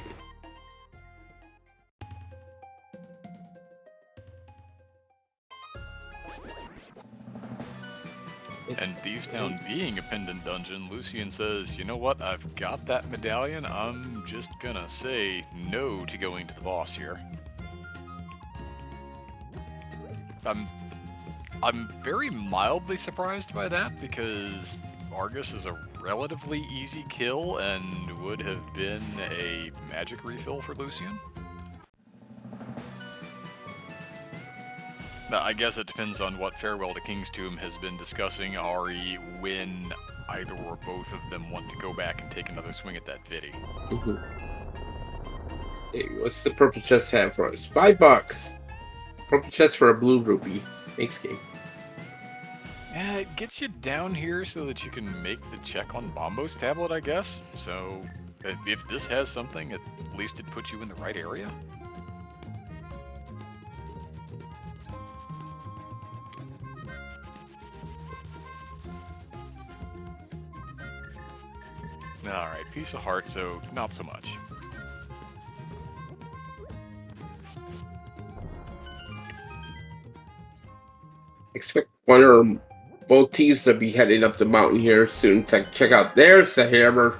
And Thieves Town being a pendant dungeon, Lucian says, you know what, I've got that medallion, I'm just gonna say no to going to the boss here. I'm very mildly surprised by that, because Argus is a relatively easy kill and would have been a magic refill for Lucian. Now, I guess it depends on what Farewell to King's Tomb has been discussing, Ari, when either or both of them want to go back and take another swing at that Viddy. Hey, what's the purple chest have for us? $5. Purple chest for a blue rupee. Thanks, game. Yeah, it gets you down here so that you can make the check on Bombo's tablet, I guess. So, if this has something, at least it puts you in the right area. Alright, piece of heart, so not so much. Expect one or both teams to be heading up the mountain here soon to check out. There's the hammer.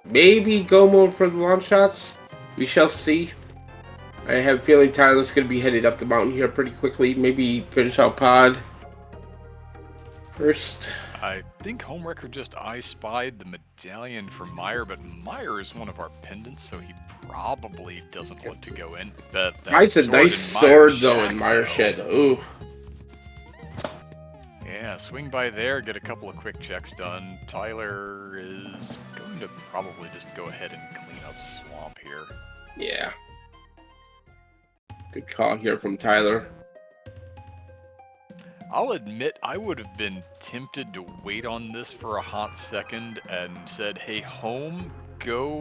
Maybe go mode for the Longshots. We shall see. I have a feeling Tyler's going to be headed up the mountain here pretty quickly. Maybe finish out pod first. I think Homewrecker just I-spied the medallion for Meyer, but Meyer is one of our pendants, so he probably doesn't want to go in. But That's a nice sword, though, in Meyer Shed. Ooh. Yeah, swing by there, get a couple of quick checks done. Tyler is going to probably just go ahead and clean up Swamp here. Yeah. Good call here from Tyler. I'll admit I would have been tempted to wait on this for a hot second and said, hey, Home, go,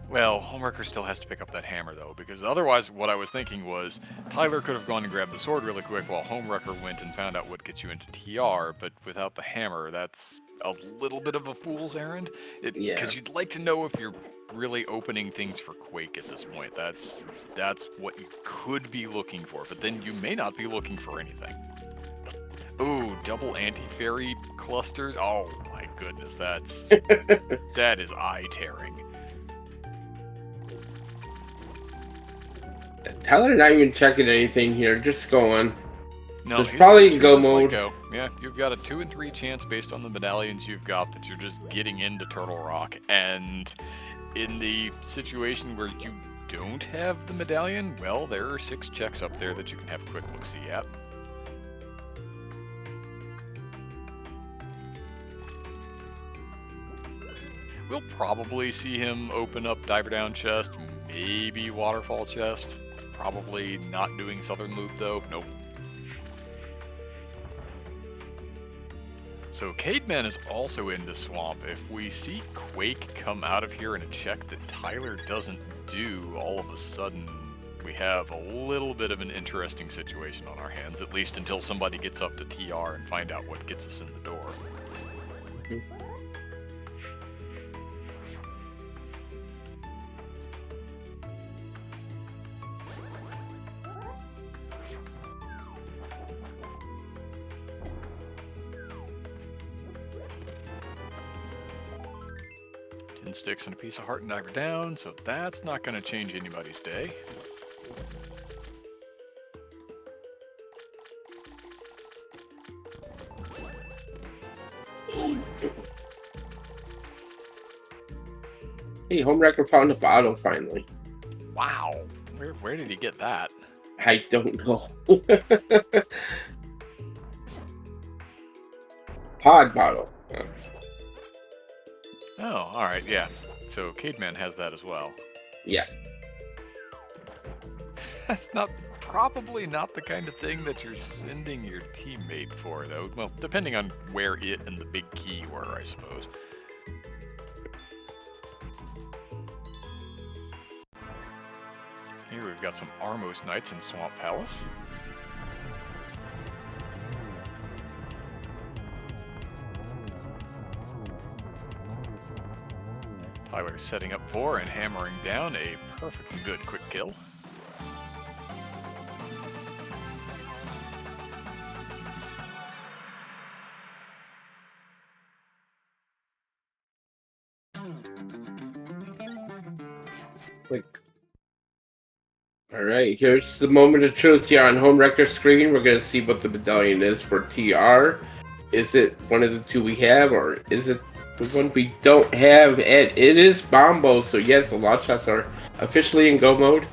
Well, Homewrecker still has to pick up that hammer, though, because otherwise what I was thinking was Tyler could have gone and grabbed the sword really quick while Homewrecker went and found out what gets you into TR, but without the hammer, that's a little bit of a fool's errand. Because you'd like to know if you're really opening things for Quake at this point. That's what you could be looking for, but then you may not be looking for anything. Ooh, double anti-fairy clusters. Oh my goodness, that is eye-tearing. Tyler not even checking anything here, just going. No, So it's he's probably gonna in treat go this like mode. go. Yeah, you've got a 2 and 3 chance based on the medallions you've got that you're just getting into Turtle Rock. And in the situation where you don't have the medallion, well, there are 6 checks up there that you can have a quick look-see at. We'll probably see him open up Diver Down chest, maybe Waterfall chest. Probably not doing Southern Loop though. Nope. So Cademan is also in the swamp. If we see Quake come out of here in a check that Tyler doesn't do, all of a sudden we have a little bit of an interesting situation on our hands, at least until somebody gets up to TR and find out what gets us in the door. Sticks and a piece of heart and diver down, so that's not going to change anybody's day. Hey, Homewrecker found a bottle finally. Wow, where did he get that? I don't know. Pod bottle. Oh, alright, yeah. So Cademan has that as well. Yeah. That's probably not the kind of thing that you're sending your teammate for, though. Well, depending on where it and the big key were, I suppose. Here we've got some Armos Knights in Swamp Palace. Tyler setting up for and hammering down a perfectly good quick kill. Alright, here's the moment of truth here on Homewrecker screen. We're going to see what the medallion is for TR. Is it one of the two we have, or is it the one we don't have? And it is Bombo, so yes, the Longshots are officially in go mode.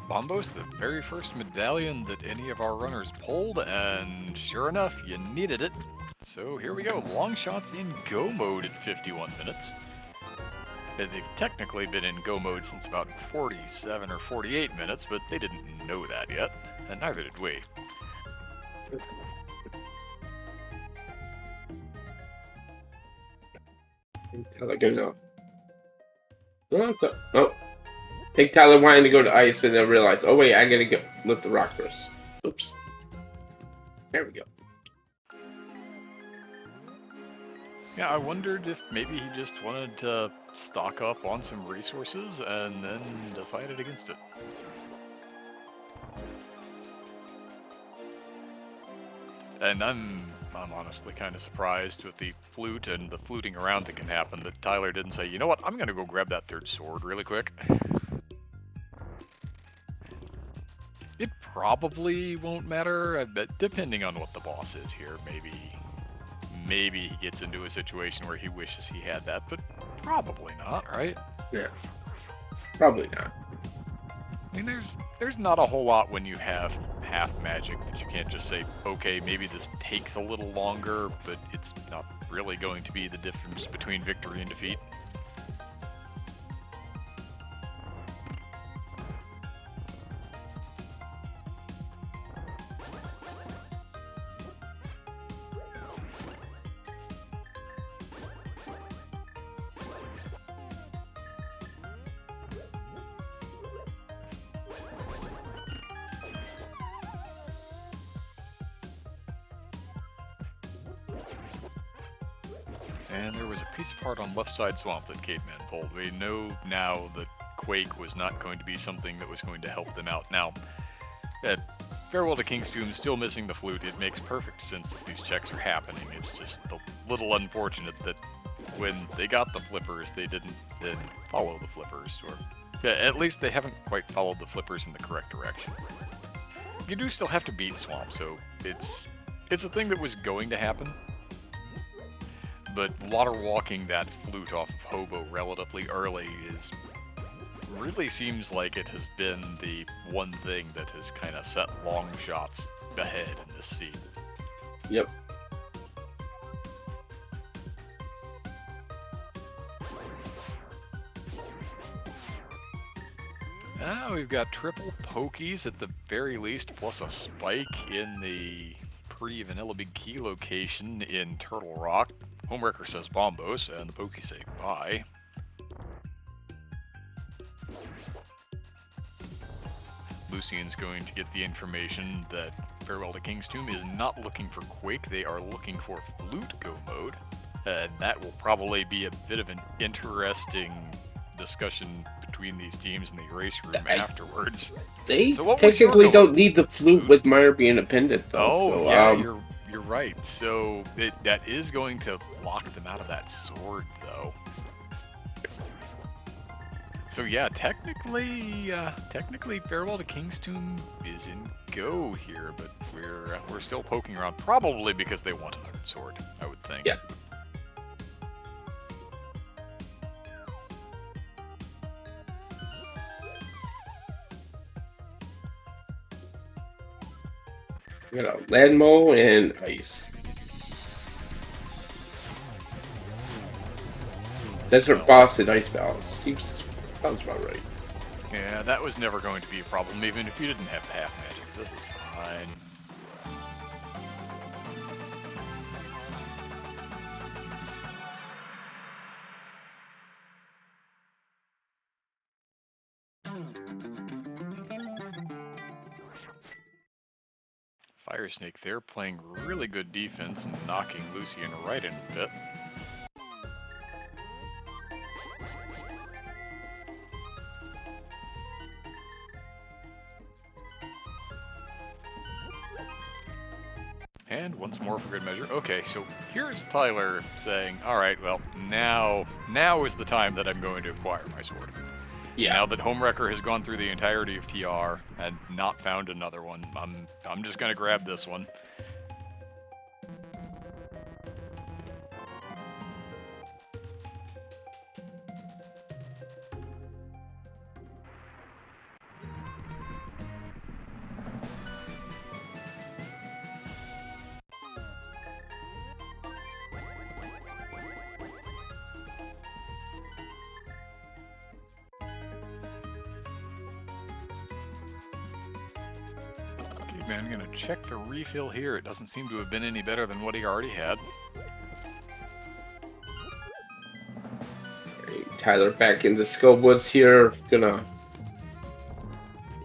Bombo's the very first medallion that any of our runners pulled, and sure enough, you needed it. So here we go, Longshots in go mode at 51 minutes. They've technically been in go mode since about 47 or 48 minutes, but they didn't know that yet, and neither did we. Tyler gonna know. Oh, I think Tyler wanted to go to ice and then realized, oh wait, I gotta go lift the rock first. Oops. There we go. Yeah, I wondered if maybe he just wanted to stock up on some resources and then decided against it. And I'm honestly kind of surprised with the flute and the fluting around that can happen that Tyler didn't say, you know what, I'm gonna go grab that third sword really quick. It probably won't matter, but depending on what the boss is here, maybe he gets into a situation where he wishes he had that, but probably not, right? Yeah, probably not. I mean, there's not a whole lot when you have half magic that you can't just say, okay, maybe this takes a little longer, but it's not really going to be the difference between victory and defeat. And there was a piece of heart on left side swamp that Caveman pulled. We know now that Quake was not going to be something that was going to help them out. Now, Farewell to King's Doom still missing the flute. It makes perfect sense that these checks are happening. It's just a little unfortunate that when they got the flippers, they didn't then follow the flippers. Or at least they haven't quite followed the flippers in the correct direction. you do still have to beat Swamp, so it's a thing that was going to happen. But water walking that flute off of Hobo relatively early really seems like it has been the one thing that has kind of set Longshots ahead in this scene. Yep. Now we've got triple pokies at the very least, plus a spike in the pre-Vanilla Big Key location in Turtle Rock. Homewrecker says Bombos, and the pokies say bye. Lucian's going to get the information that Farewell to King's Tomb is not looking for Quake, they are looking for Flute Go mode. And that will probably be a bit of an interesting discussion between these teams in the race room afterwards. They technically don't need the flute with Meyer being a pendant, though. Oh, so, yeah, you're right. So that is going to lock them out of that sword, though. So yeah, technically Farewell to King's Tomb is in go here, but we're still poking around, probably because they want a third sword, I would think. Yeah. You know, Landmo and Ice. Desert Boss and Ice Balance. Sounds about right. Yeah, that was never going to be a problem, even if you didn't have half magic. This is fine. Fire Snake there playing really good defense and knocking Lucian right in the pit. And once more for good measure. Okay, so here's Tyler saying, alright, well, now is the time that I'm going to acquire my sword. Yeah. Now that Homewrecker has gone through the entirety of TR and not found another one, I'm just gonna grab this one. I'm gonna check the refill here. It doesn't seem to have been any better than what he already had. Right, Tyler back in the Skull Woods here. Gonna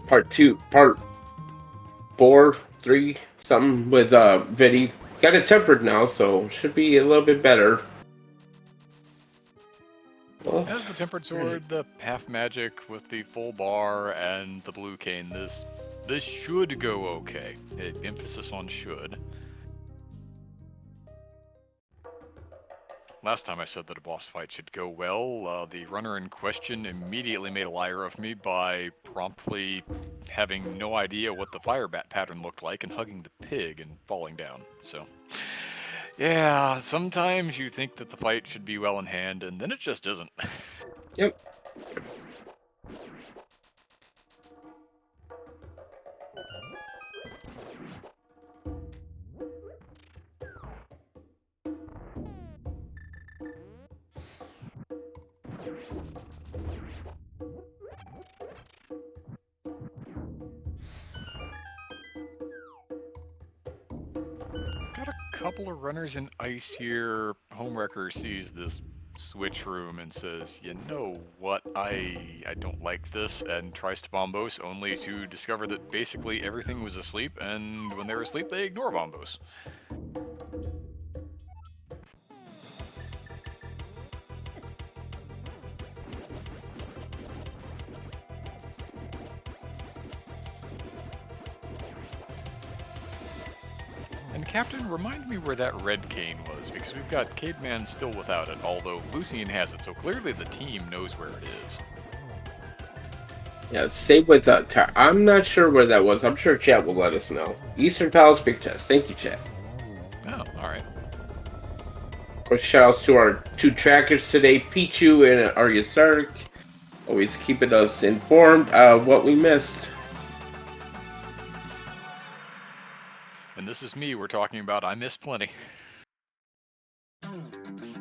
part 4, 3, something with Vidi. Got it tempered now, so should be a little bit better. Well, as the tempered sword, the half magic with the full bar, and the blue cane, this should go okay. Emphasis on should. Last time I said that a boss fight should go well, the runner in question immediately made a liar of me by promptly having no idea what the fire bat pattern looked like and hugging the pig and falling down. So, yeah, sometimes you think that the fight should be well in hand, and then it just isn't. Yep. Couple of runners in ice here. Homewrecker sees this switch room and says, you know what, I don't like this, and tries to Bombos, only to discover that basically everything was asleep, and when they're asleep they ignore Bombos. And Captain, remind me where that red cane was, because we've got Caveman still without it, although Lucian has it, so clearly the team knows where it is. Yeah, same with I'm not sure where that was. I'm sure chat will let us know. Eastern Palace Big Test. Thank you, chat. Oh, all right. Of course, shout outs to our two trackers today, Pichu and Arya Stark. Always keeping us informed what we missed. And this is me we're talking about. I miss plenty.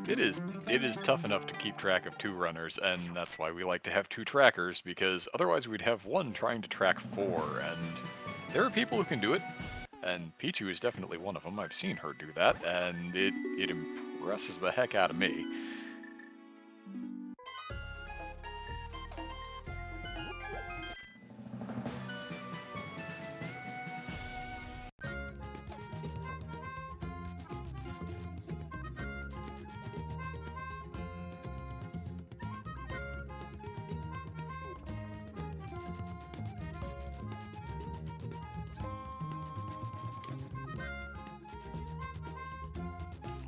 It is tough enough to keep track of 2 runners, and that's why we like to have 2 trackers, because otherwise we'd have one trying to track 4, and there are people who can do it, and Pichu is definitely one of them. I've seen her do that, and it impresses the heck out of me.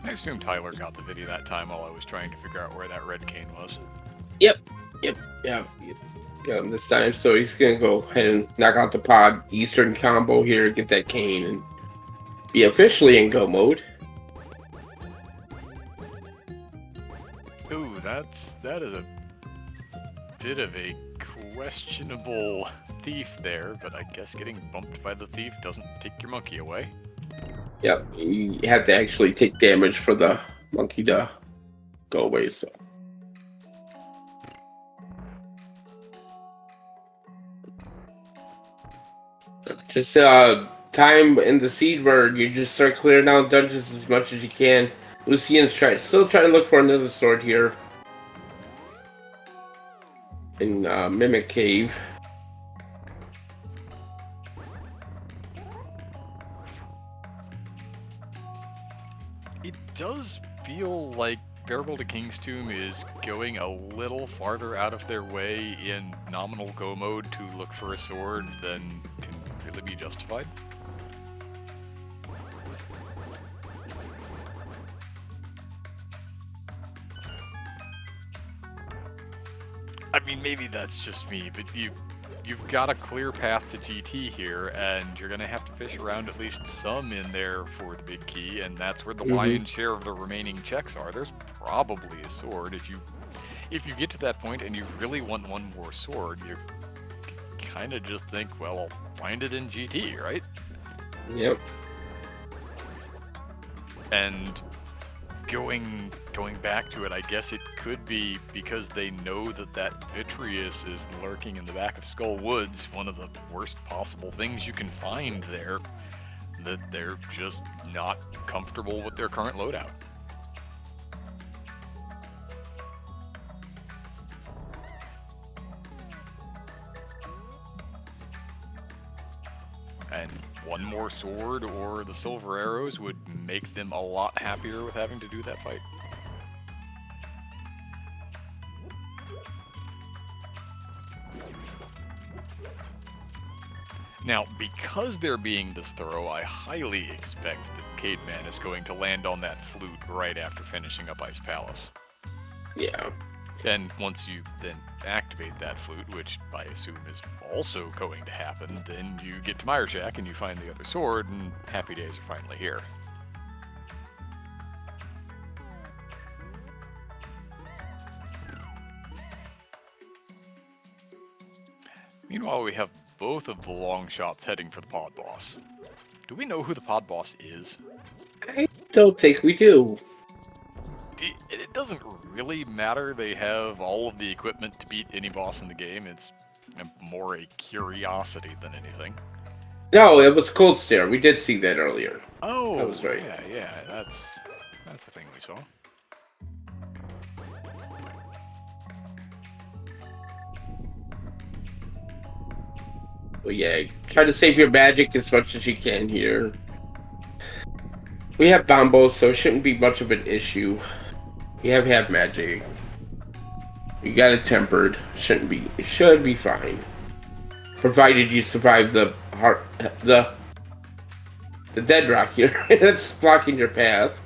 I assume Tyler got the video that time while I was trying to figure out where that red cane was. Yep. Got him this time, so he's gonna go ahead and knock out the pod Eastern combo here, get that cane, and be officially in go mode. Ooh, that is a bit of a questionable thief there, but I guess getting bumped by the thief doesn't take your monkey away. Yep, you have to actually take damage for the monkey to go away, so. Just time in the seed where you just start clearing out dungeons as much as you can. Lucian's still trying to look for another sword here in Mimic Cave. It does feel like Bearable to King's Tomb is going a little farther out of their way in nominal go mode to look for a sword than can really be justified. I mean, maybe that's just me, but you've got a clear path to GT here, and you're gonna have to fish around at least some in there for the big key, and that's where the lion's share of the remaining checks are. There's probably a sword. If you get to that point and you really want one more sword, you kind of just think, well, I'll find it in GT, right? Yep. And going back to it, I guess it could be because they know that Vitreous is lurking in the back of Skull Woods, one of the worst possible things you can find there, that they're just not comfortable with their current loadout. And one more sword or the silver arrows would make them a lot happier with having to do that fight. Now, because they're being this thorough, I highly expect that Cademan is going to land on that flute right after finishing up Ice Palace. Yeah. And once you then activate that flute, which I assume is also going to happen, then you get to Mire Shack and you find the other sword, and happy days are finally here. Meanwhile, we have both of the Longshots heading for the pod boss. Do we know who the pod boss is? I don't think we do. It doesn't really matter. They have all of the equipment to beat any boss in the game. It's more a curiosity than anything. No, it was Cold Stare. We did see that earlier. Oh, that was right. Yeah, that's the thing we saw. Well, yeah, try to save your magic as much as you can here. We have bombos, so it shouldn't be much of an issue. You have magic. You got it tempered. It should be fine. Provided you survive the dead rock here. That's blocking your path.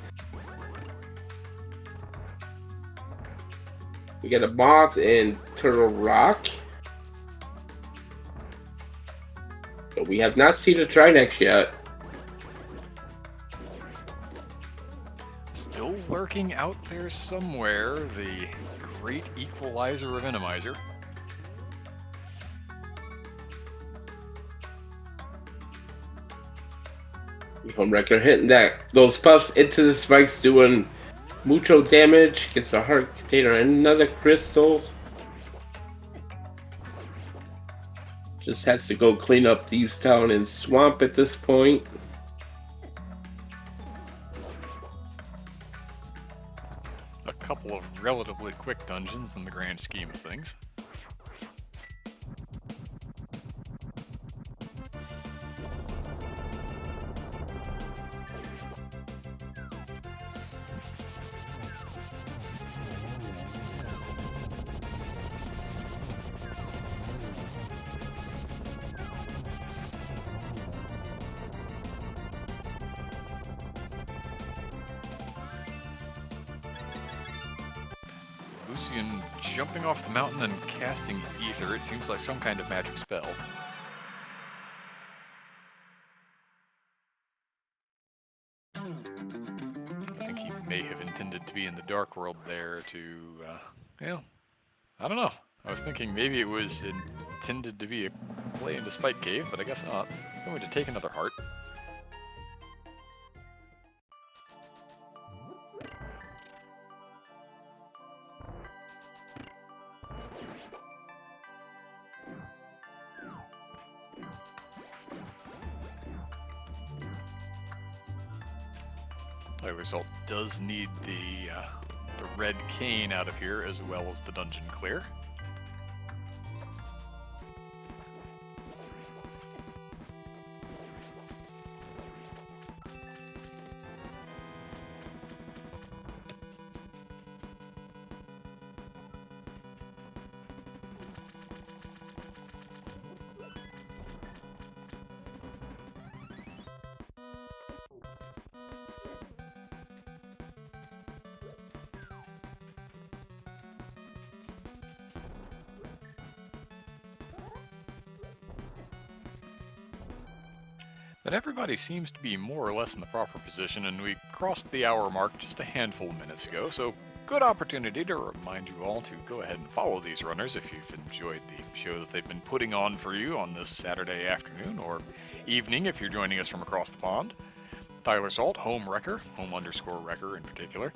We got a moth and turtle rock. But we have not seen a Trinex yet. Still lurking out there somewhere, the great equalizer of Randomizer. Homewrecker hitting those puffs into the spikes, doing mucho damage. Gets a heart container and another crystal. Just has to go clean up Thieves Town and Swamp at this point. A couple of relatively quick dungeons in the grand scheme of things. Lucian jumping off the mountain and casting ether. It seems like some kind of magic spell. I think he may have intended to be in the Dark World there to, well, I don't know. I was thinking maybe it was intended to be a play into Spike Cave, but I guess not. Going to take another heart. The result does need the red cane out of here as well as the dungeon clear. But everybody seems to be more or less in the proper position, and we crossed the hour mark just a handful of minutes ago, so good opportunity to remind you all to go ahead and follow these runners if you've enjoyed the show that they've been putting on for you on this Saturday afternoon, or evening if you're joining us from across the pond. Tyler Salt, Home Wrecker, Home_Wrecker in particular.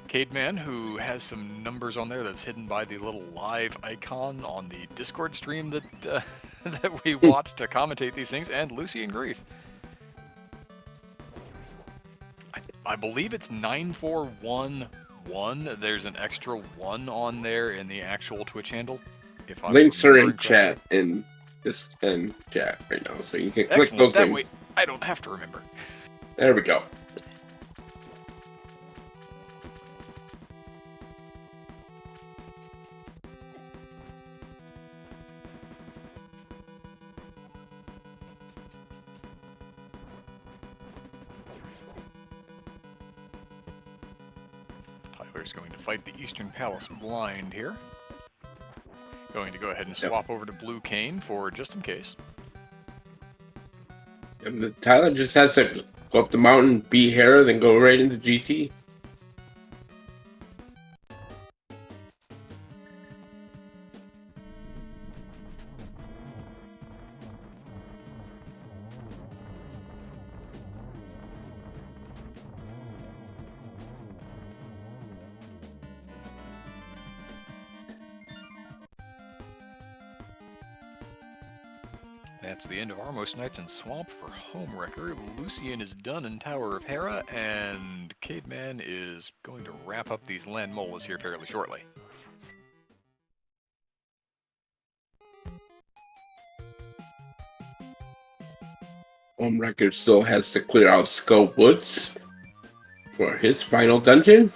Cademan, who has some numbers on there that's hidden by the little live icon on the Discord stream that that we watch to commentate these things, and Lucy and Grief. I believe it's 9411. There's an extra 1 on there in the actual Twitch handle. If I'm Links are in correctly. chat in chat right now, so you can click Excellent. those That links. way I don't have to remember. There we go. Tyler's going to fight the Eastern Palace blind here. Going to go ahead and swap over to Blue Cane for just in case. And Tyler just has to go up the mountain, be Hera, then go right into GT. That's the end of Armos Nights in Swamp for Home Wrecker. Lucian is done in Tower of Hera, and Cademan is going to wrap up these land molas here fairly shortly. Home Record still has to clear out Skull Woods for his final dungeon.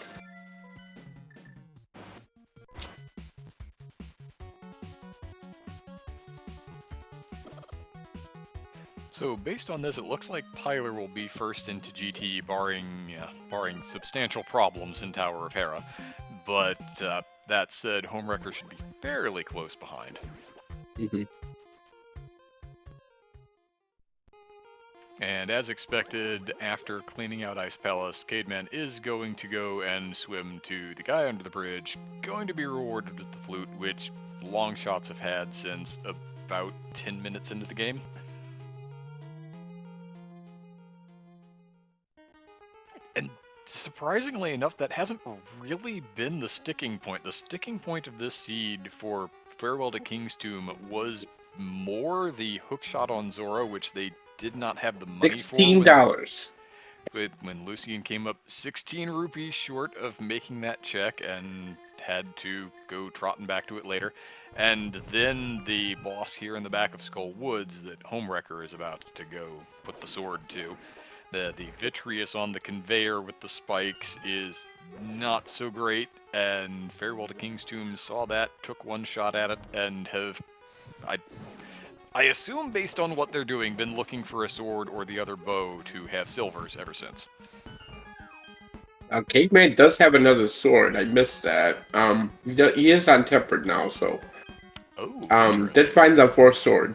So based on this, it looks like Tyler will be first into GT, barring substantial problems in Tower of Hera. But that said, Home Wrecker should be fairly close behind. Mm-hmm. And as expected, after cleaning out Ice Palace, Cademan is going to go and swim to the guy under the bridge, going to be rewarded with the flute, which Longshots have had since about 10 minutes into the game. And surprisingly enough, that hasn't really been the sticking point. The sticking point of this seed for Farewell to King's Tomb was more the hookshot on Zora, which they did not have the money for $16. when Lucian came up 16 rupees short of making that check and had to go trotting back to it later. And then the boss here in the back of Skull Woods that Homewrecker is about to go put the sword to. The vitreous on the conveyor with the spikes is not so great, and Farewell to King's Tomb saw that, took one shot at it, and have, I assume based on what they're doing, been looking for a sword or the other bow to have silvers ever since. Caveman does have another sword. I missed that. He is on tempered now, so. Oh, did find the fourth sword.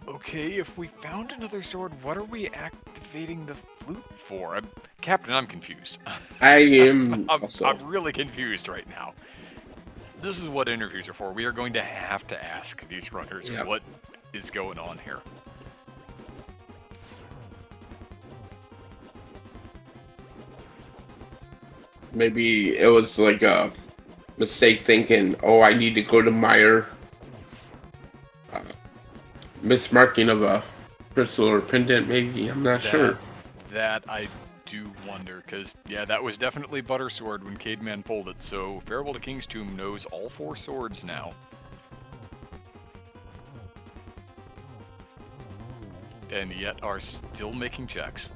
Okay, if we found another sword, what are we activating the flute for? Captain, I'm confused. I am I'm really confused right now. This is what interviews are for. We are going to have to ask these runners what is going on here. Maybe it was like a mistake thinking, oh, I need to go to Meyer. Mismarking of a crystal or pendant, maybe. I'm not sure. That I do wonder, because, yeah, that was definitely Buttersword when Cademan pulled it, so Farewell to King's Tomb knows all four swords now. And yet are still making checks.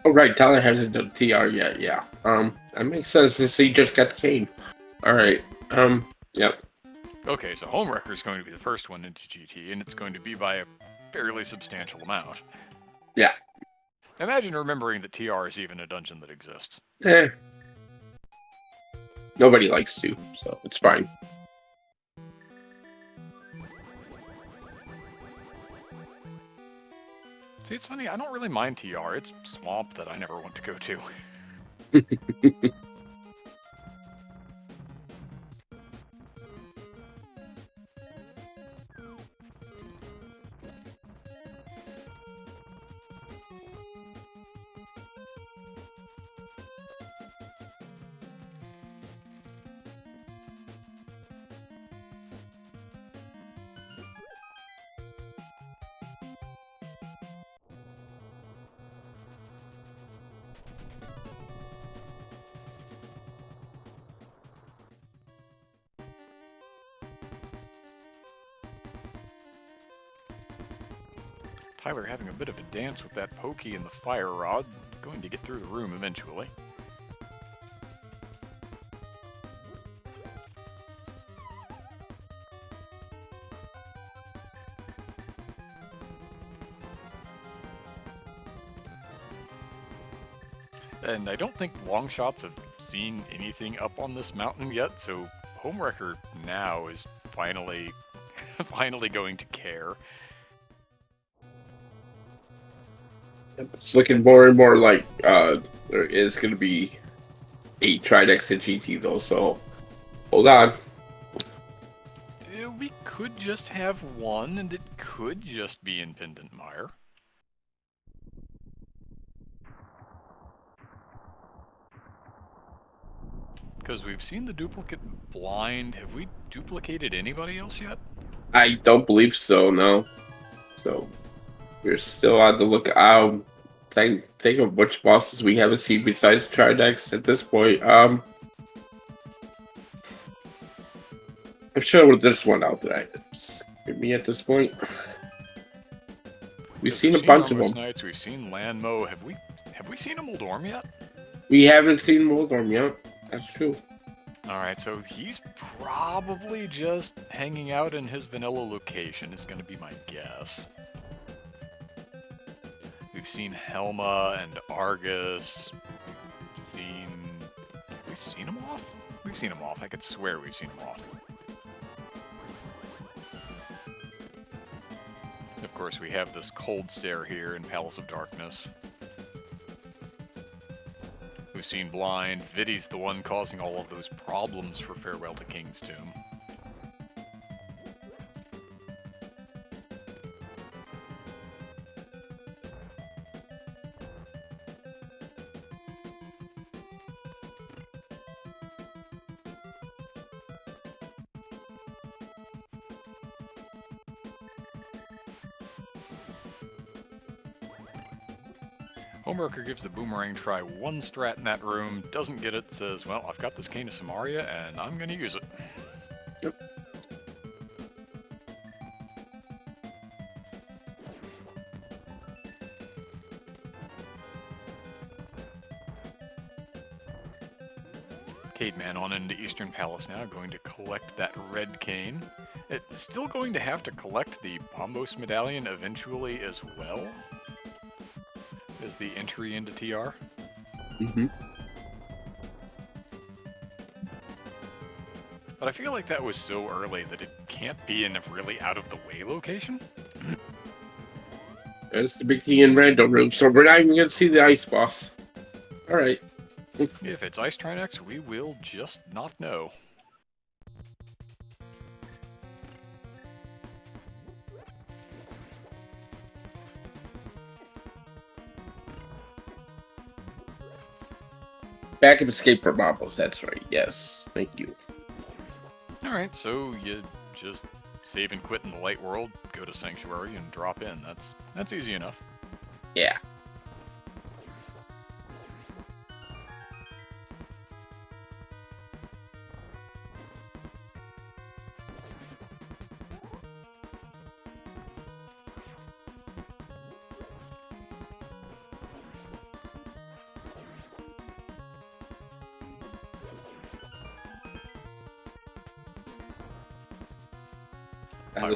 Oh, right, Tyler hasn't done TR yet, yeah. That makes sense since he just got Kane. Alright, yep. Okay, so Homewrecker is going to be the first one into GT, and it's going to be by a fairly substantial amount. Yeah. Imagine remembering that TR is even a dungeon that exists. Nobody likes to, so it's fine. See, it's funny, I don't really mind TR. It's swamp that I never want to go to. Tyler having a bit of a dance with that pokey and the fire rod, going to get through the room eventually. And I don't think Longshots have seen anything up on this mountain yet, so Homewrecker now is finally going to care. It's looking more and more like there is going to be 8 Tridex in GT though, so hold on. We could just have one, and it could just be in Pendant Mire. Because we've seen the duplicate blind. Have we duplicated anybody else yet? I don't believe so, no. So we're still on the lookout. Think of which bosses we haven't seen besides Tridex at this point. I'm sure there's one out there. Give me at this point. We've seen a bunch of them. Knights, we've seen Landmo. Have we seen a Moldorm yet? We haven't seen Moldorm yet. That's true. Alright, so he's probably just hanging out in his vanilla location, is going to be my guess. We've seen Helma and Argus. We've seen... Have we seen him off? We've seen him off. I could swear we've seen him off. Of course, we have this cold stare here in Palace of Darkness. We've seen Blind. Vidi's the one causing all of those problems for Farewell to King's Tomb. Homewrecker gives the boomerang try one strat in that room, doesn't get it, says, well, I've got this Cane of Samaria, and I'm gonna use it. Yep. Cademan on into Eastern Palace now, going to collect that red cane. It's still going to have to collect the Bombos medallion eventually as well as the entry into TR. Mm-hmm. But I feel like that was so early that it can't be in a really out-of-the-way location. There's the big key in random room, so we're not even going to see the ice boss. Alright. If it's Ice Trinex, we will just not know. Backup escape for Bombos, that's right. Yes. Thank you. Alright, so you just save and quit in the light world, go to Sanctuary, and drop in. That's easy enough. Yeah.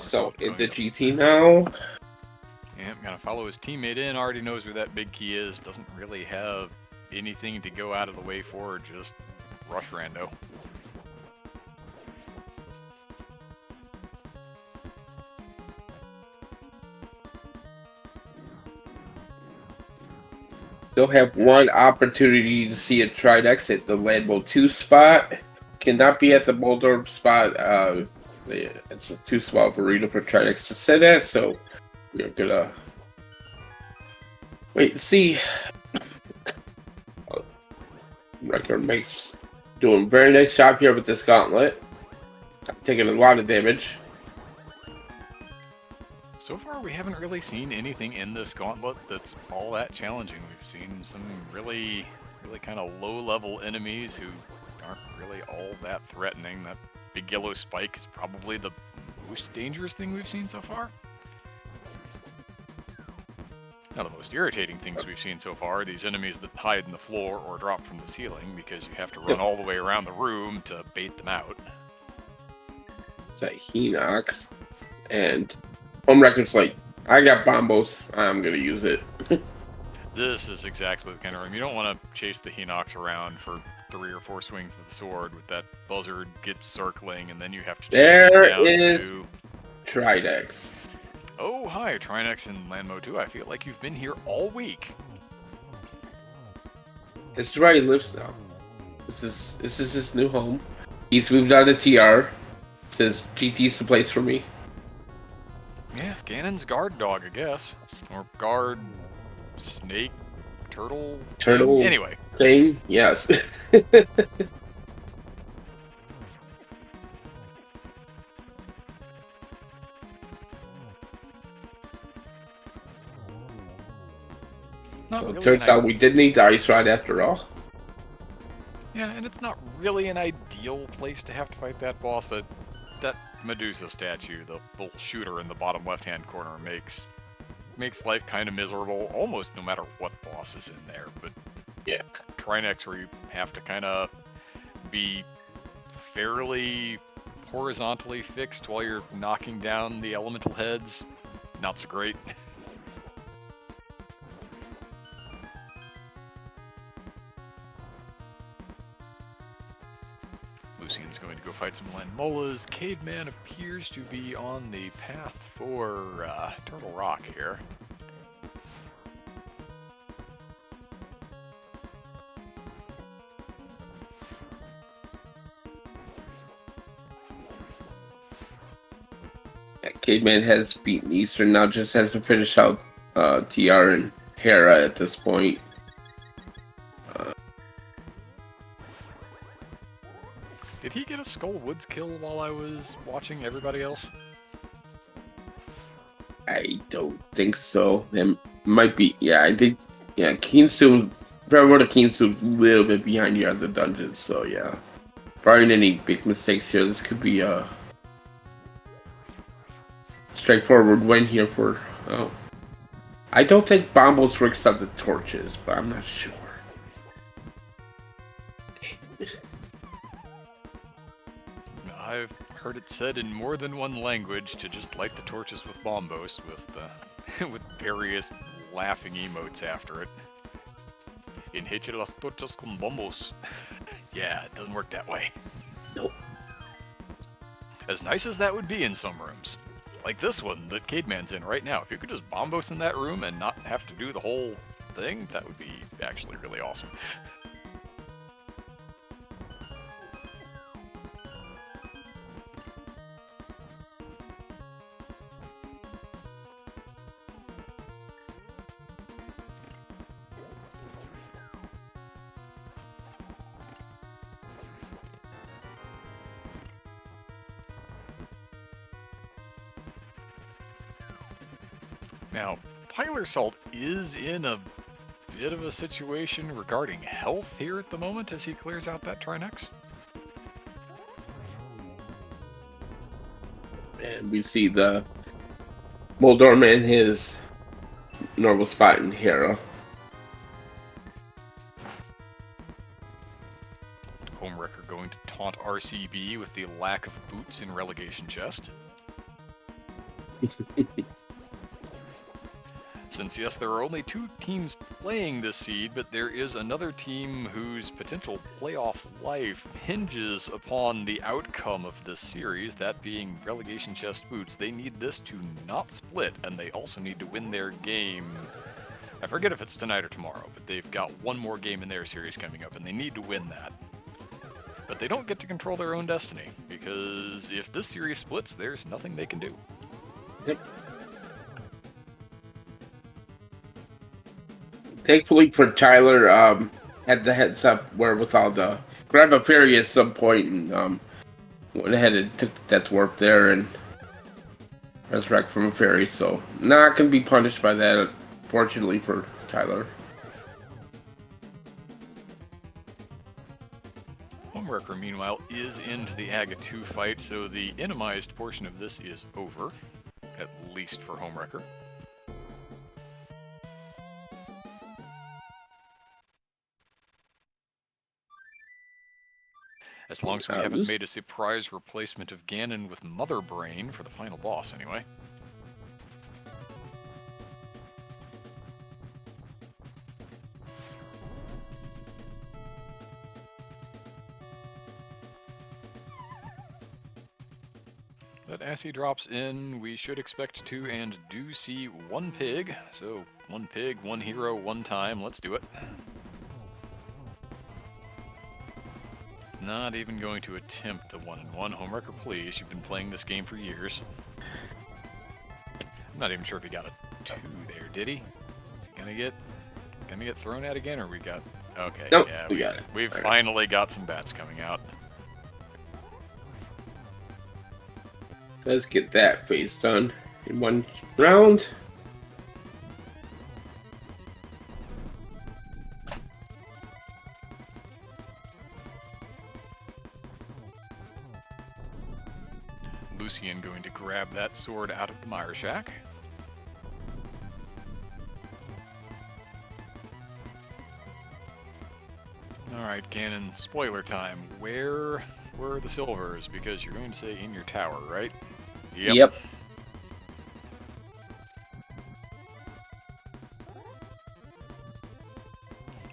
So in the GT now. Yeah, gonna follow his teammate in, already knows where that big key is, doesn't really have anything to go out of the way for, just rush rando. They'll have one opportunity to see a Tridex at the Landmo 2 spot. Cannot be at the Boulder spot. It's a too small of arena for Tridex to sit at, so we're gonna wait and see. Record makes doing a very nice job here with this gauntlet. I'm taking a lot of damage. So far, we haven't really seen anything in this gauntlet that's all that challenging. We've seen some really kind of low-level enemies who aren't really all that threatening. That big yellow spike is probably the most dangerous thing we've seen so far. Now, the most irritating things we've seen so far are these enemies that hide in the floor or drop from the ceiling because you have to run all the way around the room to bait them out. It's that Hinox. And Home Record's like, I got Bombos, I'm gonna use it. This is exactly the kind of room. You don't want to chase the Hinox around for 3 or 4 swings of the sword with that buzzard get circling, and then you have to chase it down to... Tridex. Oh, hi, Trinex and Landmo 2. I feel like you've been here all week. This is where he lives now. This is his new home. He's moved out of TR. Says GT's the place for me. Yeah, Ganon's guard dog, I guess. Or guard snake turtle. Anyway. Thing, yes. So it turns out we did need the ice rod after all. Yeah, and it's not really an ideal place to have to fight that boss. That Medusa statue, the little shooter in the bottom left-hand corner, makes life kind of miserable, almost no matter what boss is in there. But yeah, Trinex, where you have to kind of be fairly horizontally fixed while you're knocking down the elemental heads, not so great. Lucian's going to go fight some Landmolas. Caveman appears to be on the path for Turtle Rock here. Yeah, Caveman has beaten Eastern, now just has to finish out TR and Hera at this point. Did he get a Skull Woods kill while I was watching everybody else? I don't think so. There might be, yeah, I think, yeah, Keenstone's, Breadwater Keenstone's a little bit behind your other dungeons, so yeah. Barring any big mistakes here, this could be a straightforward win here for, oh. I don't think Bombos works on the torches, but I'm not sure. I've heard it said in more than one language to just light the torches with bombos with with various laughing emotes after it. Enheche las torchas con bombos. Yeah, it doesn't work that way. Nope. As nice as that would be in some rooms, like this one that Cademan's in right now, if you could just bombos in that room and not have to do the whole thing, that would be actually really awesome. Now, Tyler Salt is in a bit of a situation regarding health here at the moment as he clears out that Trinex. And we see the Moldorman in his normal spot in Hera. Homewrecker going to taunt RCB with the lack of boots in relegation chest. Since, yes, there are only 2 teams playing this seed, but there is another team whose potential playoff life hinges upon the outcome of this series, that being relegation chest boots. They need this to not split, and they also need to win their game. I forget if it's tonight or tomorrow, but they've got one more game in their series coming up, and they need to win that. But they don't get to control their own destiny, because if this series splits, there's nothing they can do. Yep. Thankfully for Tyler, had the heads up wherewithal to grab a fairy at some point and went ahead and took the death warp there and resurrect from a fairy, so not gonna be punished by that, fortunately for Tyler. Homewrecker, meanwhile, is into the Aga 2 fight, so the endomized portion of this is over, at least for Homewrecker. As long as we haven't made a surprise replacement of Ganon with Mother Brain for the final boss, anyway. But as he drops in, we should expect to and do see 1 pig. So 1 pig, 1 hero, 1 time. Let's do it. Not even going to attempt the 1-in-1. Homewrecker, please. You've been playing this game for years. I'm not even sure if he got a 2 there, did he? Is he gonna get thrown at again, or we got? Okay, nope, yeah, we got it. We've finally got some bats coming out. Let's get that phase done in 1 round. Lucian going to grab that sword out of the Mire Shack. Alright, Ganon, spoiler time. Where were the silvers? Because you're going to say in your tower, right? Yep.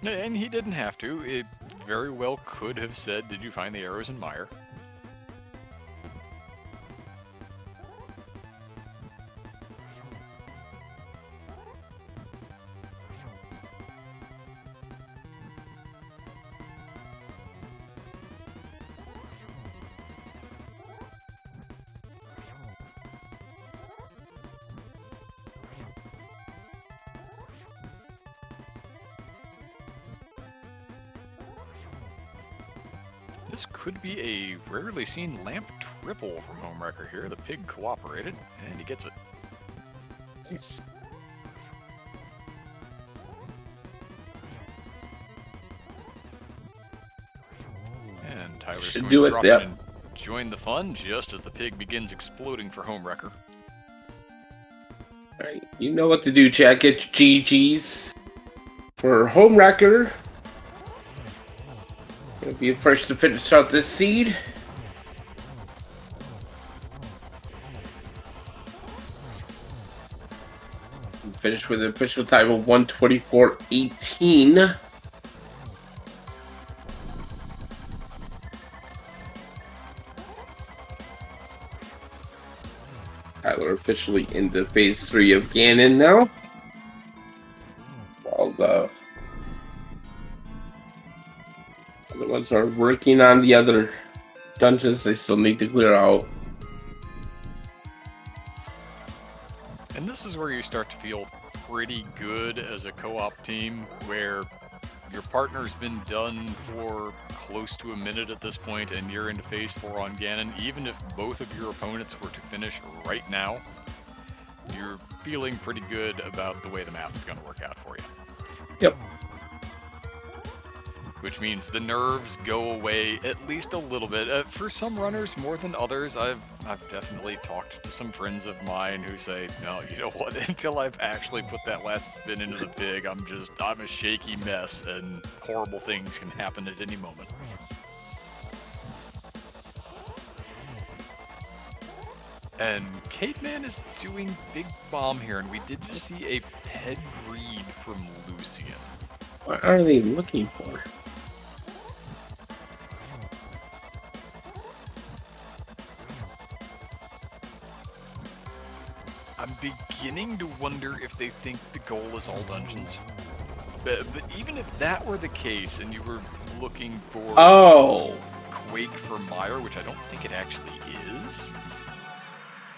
And he didn't have to. very well could have said, "Did you find the arrows in mire?" This could be a rarely seen lamp triple from Homewrecker here. The pig cooperated, and he gets it. Nice. And Tyler's Should going do to it, drop yep. in and join the fun just as the pig begins exploding for Homewrecker. Alright, you know what to do, Jack. Get GG's for Homewrecker. He'll be the first to finish out this seed. Finish with an official time of 1:24.18. Tyler officially into phase 3 of Ganon now. While the other ones are working on the other dungeons they still need to clear out. And this is where you start to feel pretty good as a co-op team, where your partner's been done for close to a minute at this point, and you're into phase 4 on Ganon. Even if both of your opponents were to finish right now, you're feeling pretty good about the way the math is going to work out for you. Yep. Which means the nerves go away at least a little bit. For some runners more than others, I've definitely talked to some friends of mine who say, no, you know what, until I've actually put that last spin into the pig, I'm a shaky mess, and horrible things can happen at any moment. And Caveman is doing big bomb here, and we did just see a ped read from Lucian. What are they looking for? I'm beginning to wonder if they think the goal is all dungeons. But even if that were the case, and you were looking for Quake for Mire, which I don't think it actually is.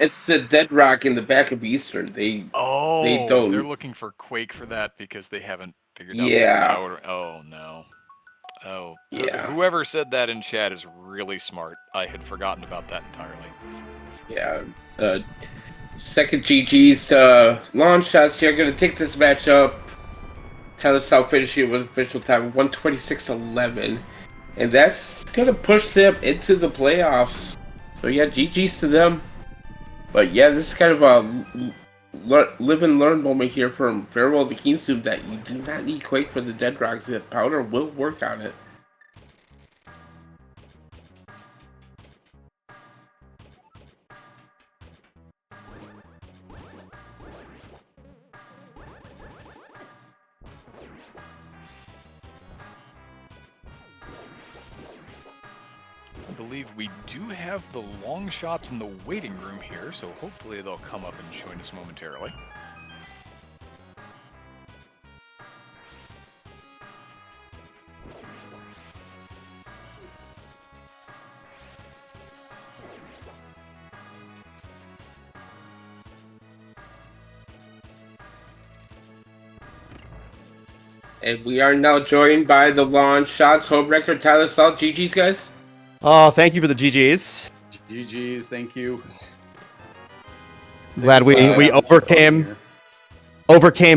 It's the dead rock in the back of Eastern. They don't. They're looking for Quake for that because they haven't figured out Yeah. the outer. Oh no. Oh Yeah. Whoever said that in chat is really smart. I had forgotten about that entirely. Yeah. Second GG's Longshots. You're gonna take this matchup. Tyler South finishing with official time 1:26.11, and that's gonna push them into the playoffs. So yeah, GG's to them. But yeah, this is kind of a live and learn moment here from Farewell to Keensoon that you do not need Quake for the Dead Rocks. That Powder will work on it. I believe we do have the Longshots in the waiting room here, so hopefully they'll come up and join us momentarily. And we are now joined by the Longshots home record Tyler Salt. GG's, guys. Oh, thank you for the GGs. GG's, thank you. Glad we overcame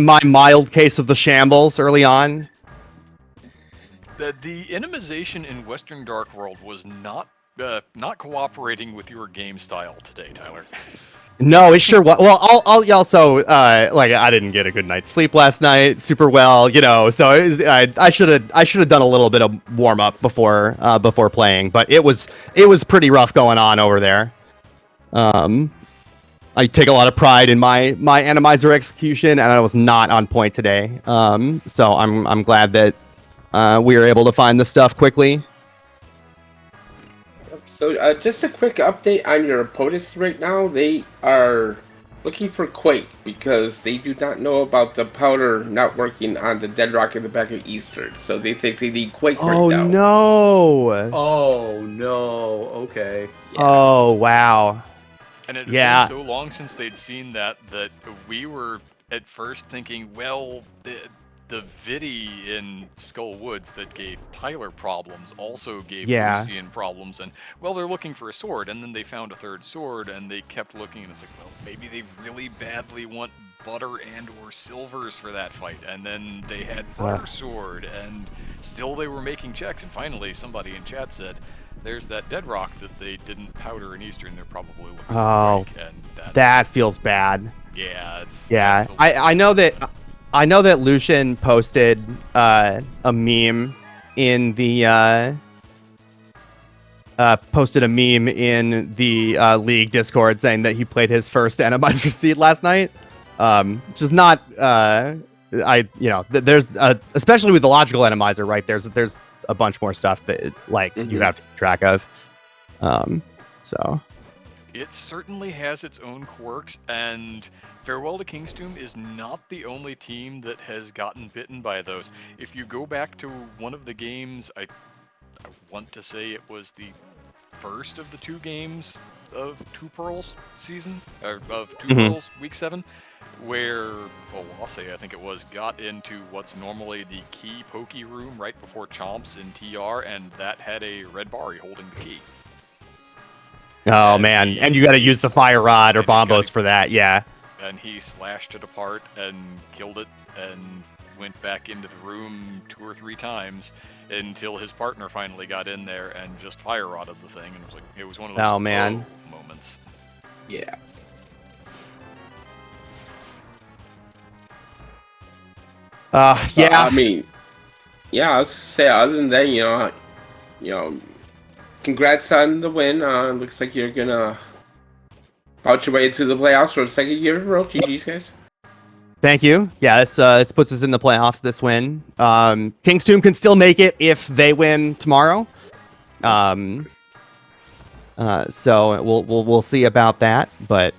my mild case of the shambles early on. The enimization in Western Dark World was not cooperating with your game style today, Tyler. No, it sure was. Well, I'll also like I didn't get a good night's sleep last night, super well, you know. So I should have done a little bit of warm up before playing, but it was pretty rough going on over there. I take a lot of pride in my Randomizer execution, and I was not on point today. So I'm glad that we were able to find the stuff quickly. So, just a quick update on your opponents right now. They are looking for Quake because they do not know about the powder not working on the dead rock in the back of Eastern. So they think they need Quake right Oh now. no! Oh no. Okay. Yeah. Oh wow! And it had Yeah. been so long since they'd seen that we were at first thinking, well, the Vidi in Skull Woods that gave Tyler problems also gave Yeah. Lucian problems, and well, they're looking for a sword, and then they found a third sword, and they kept looking, and it's like, well, maybe they really badly want butter and or silvers for that fight, and then they had butter sword, and still they were making checks, and finally somebody in chat said, there's that dead rock that they didn't powder in Eastern. They're probably looking Oh, for Quake, and that feels bad. yeah, it's Yeah, that's I know that Lucian posted a meme in the league Discord saying that he played his first Randomizer seed last night. Which is not there's especially with the logical Randomizer, right? There's a bunch more stuff that you have to keep track of. So It certainly has its own quirks, and Farewell to Kingstomb is not the only team that has gotten bitten by those. If you go back to one of the games, I want to say it was the first of the 2 games of Two Pearls season, or of Two Pearls Week 7, where Owase, I think it was, got into what's normally the key pokey room right before Chomps in TR, and that had a red Bari holding the key. oh man, and you got to use the fire rod or bombos for that, yeah. And he slashed it apart and killed it and went back into the room 2 or 3 times until his partner finally got in there and just fire rodded the thing, and it was one of those moments. Yeah. Yeah. I mean, yeah, I was gonna say, other than that, congrats on the win. Looks like you're gonna vouch your way into the playoffs for the second year in a row. GG's, guys. Thank you. Yeah, this puts us in the playoffs. This win. Kingstomb can still make it if they win tomorrow. So we'll see about that, but.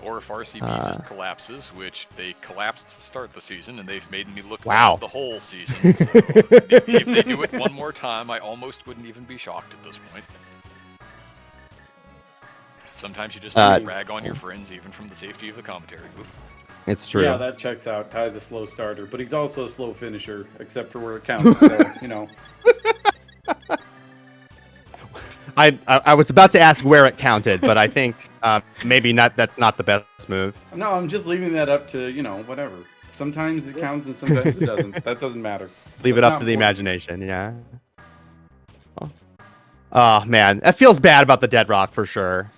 Or if RCB just collapses, which they collapsed to start the season, and they've made me look Wow. bad the whole season. So if they do it one more time, I almost wouldn't even be shocked at this point. Sometimes you just need to rag on your friends, even from the safety of the commentary booth. It's true. Yeah, that checks out. Ty's a slow starter, but he's also a slow finisher, except for where it counts. So, I was about to ask where it counted, but I think maybe not. That's not the best move. No, I'm just leaving that up to, whatever. Sometimes it counts and sometimes it doesn't. That doesn't matter. Leave it up to the imagination, yeah. Oh, man. It feels bad about the dead rock for sure.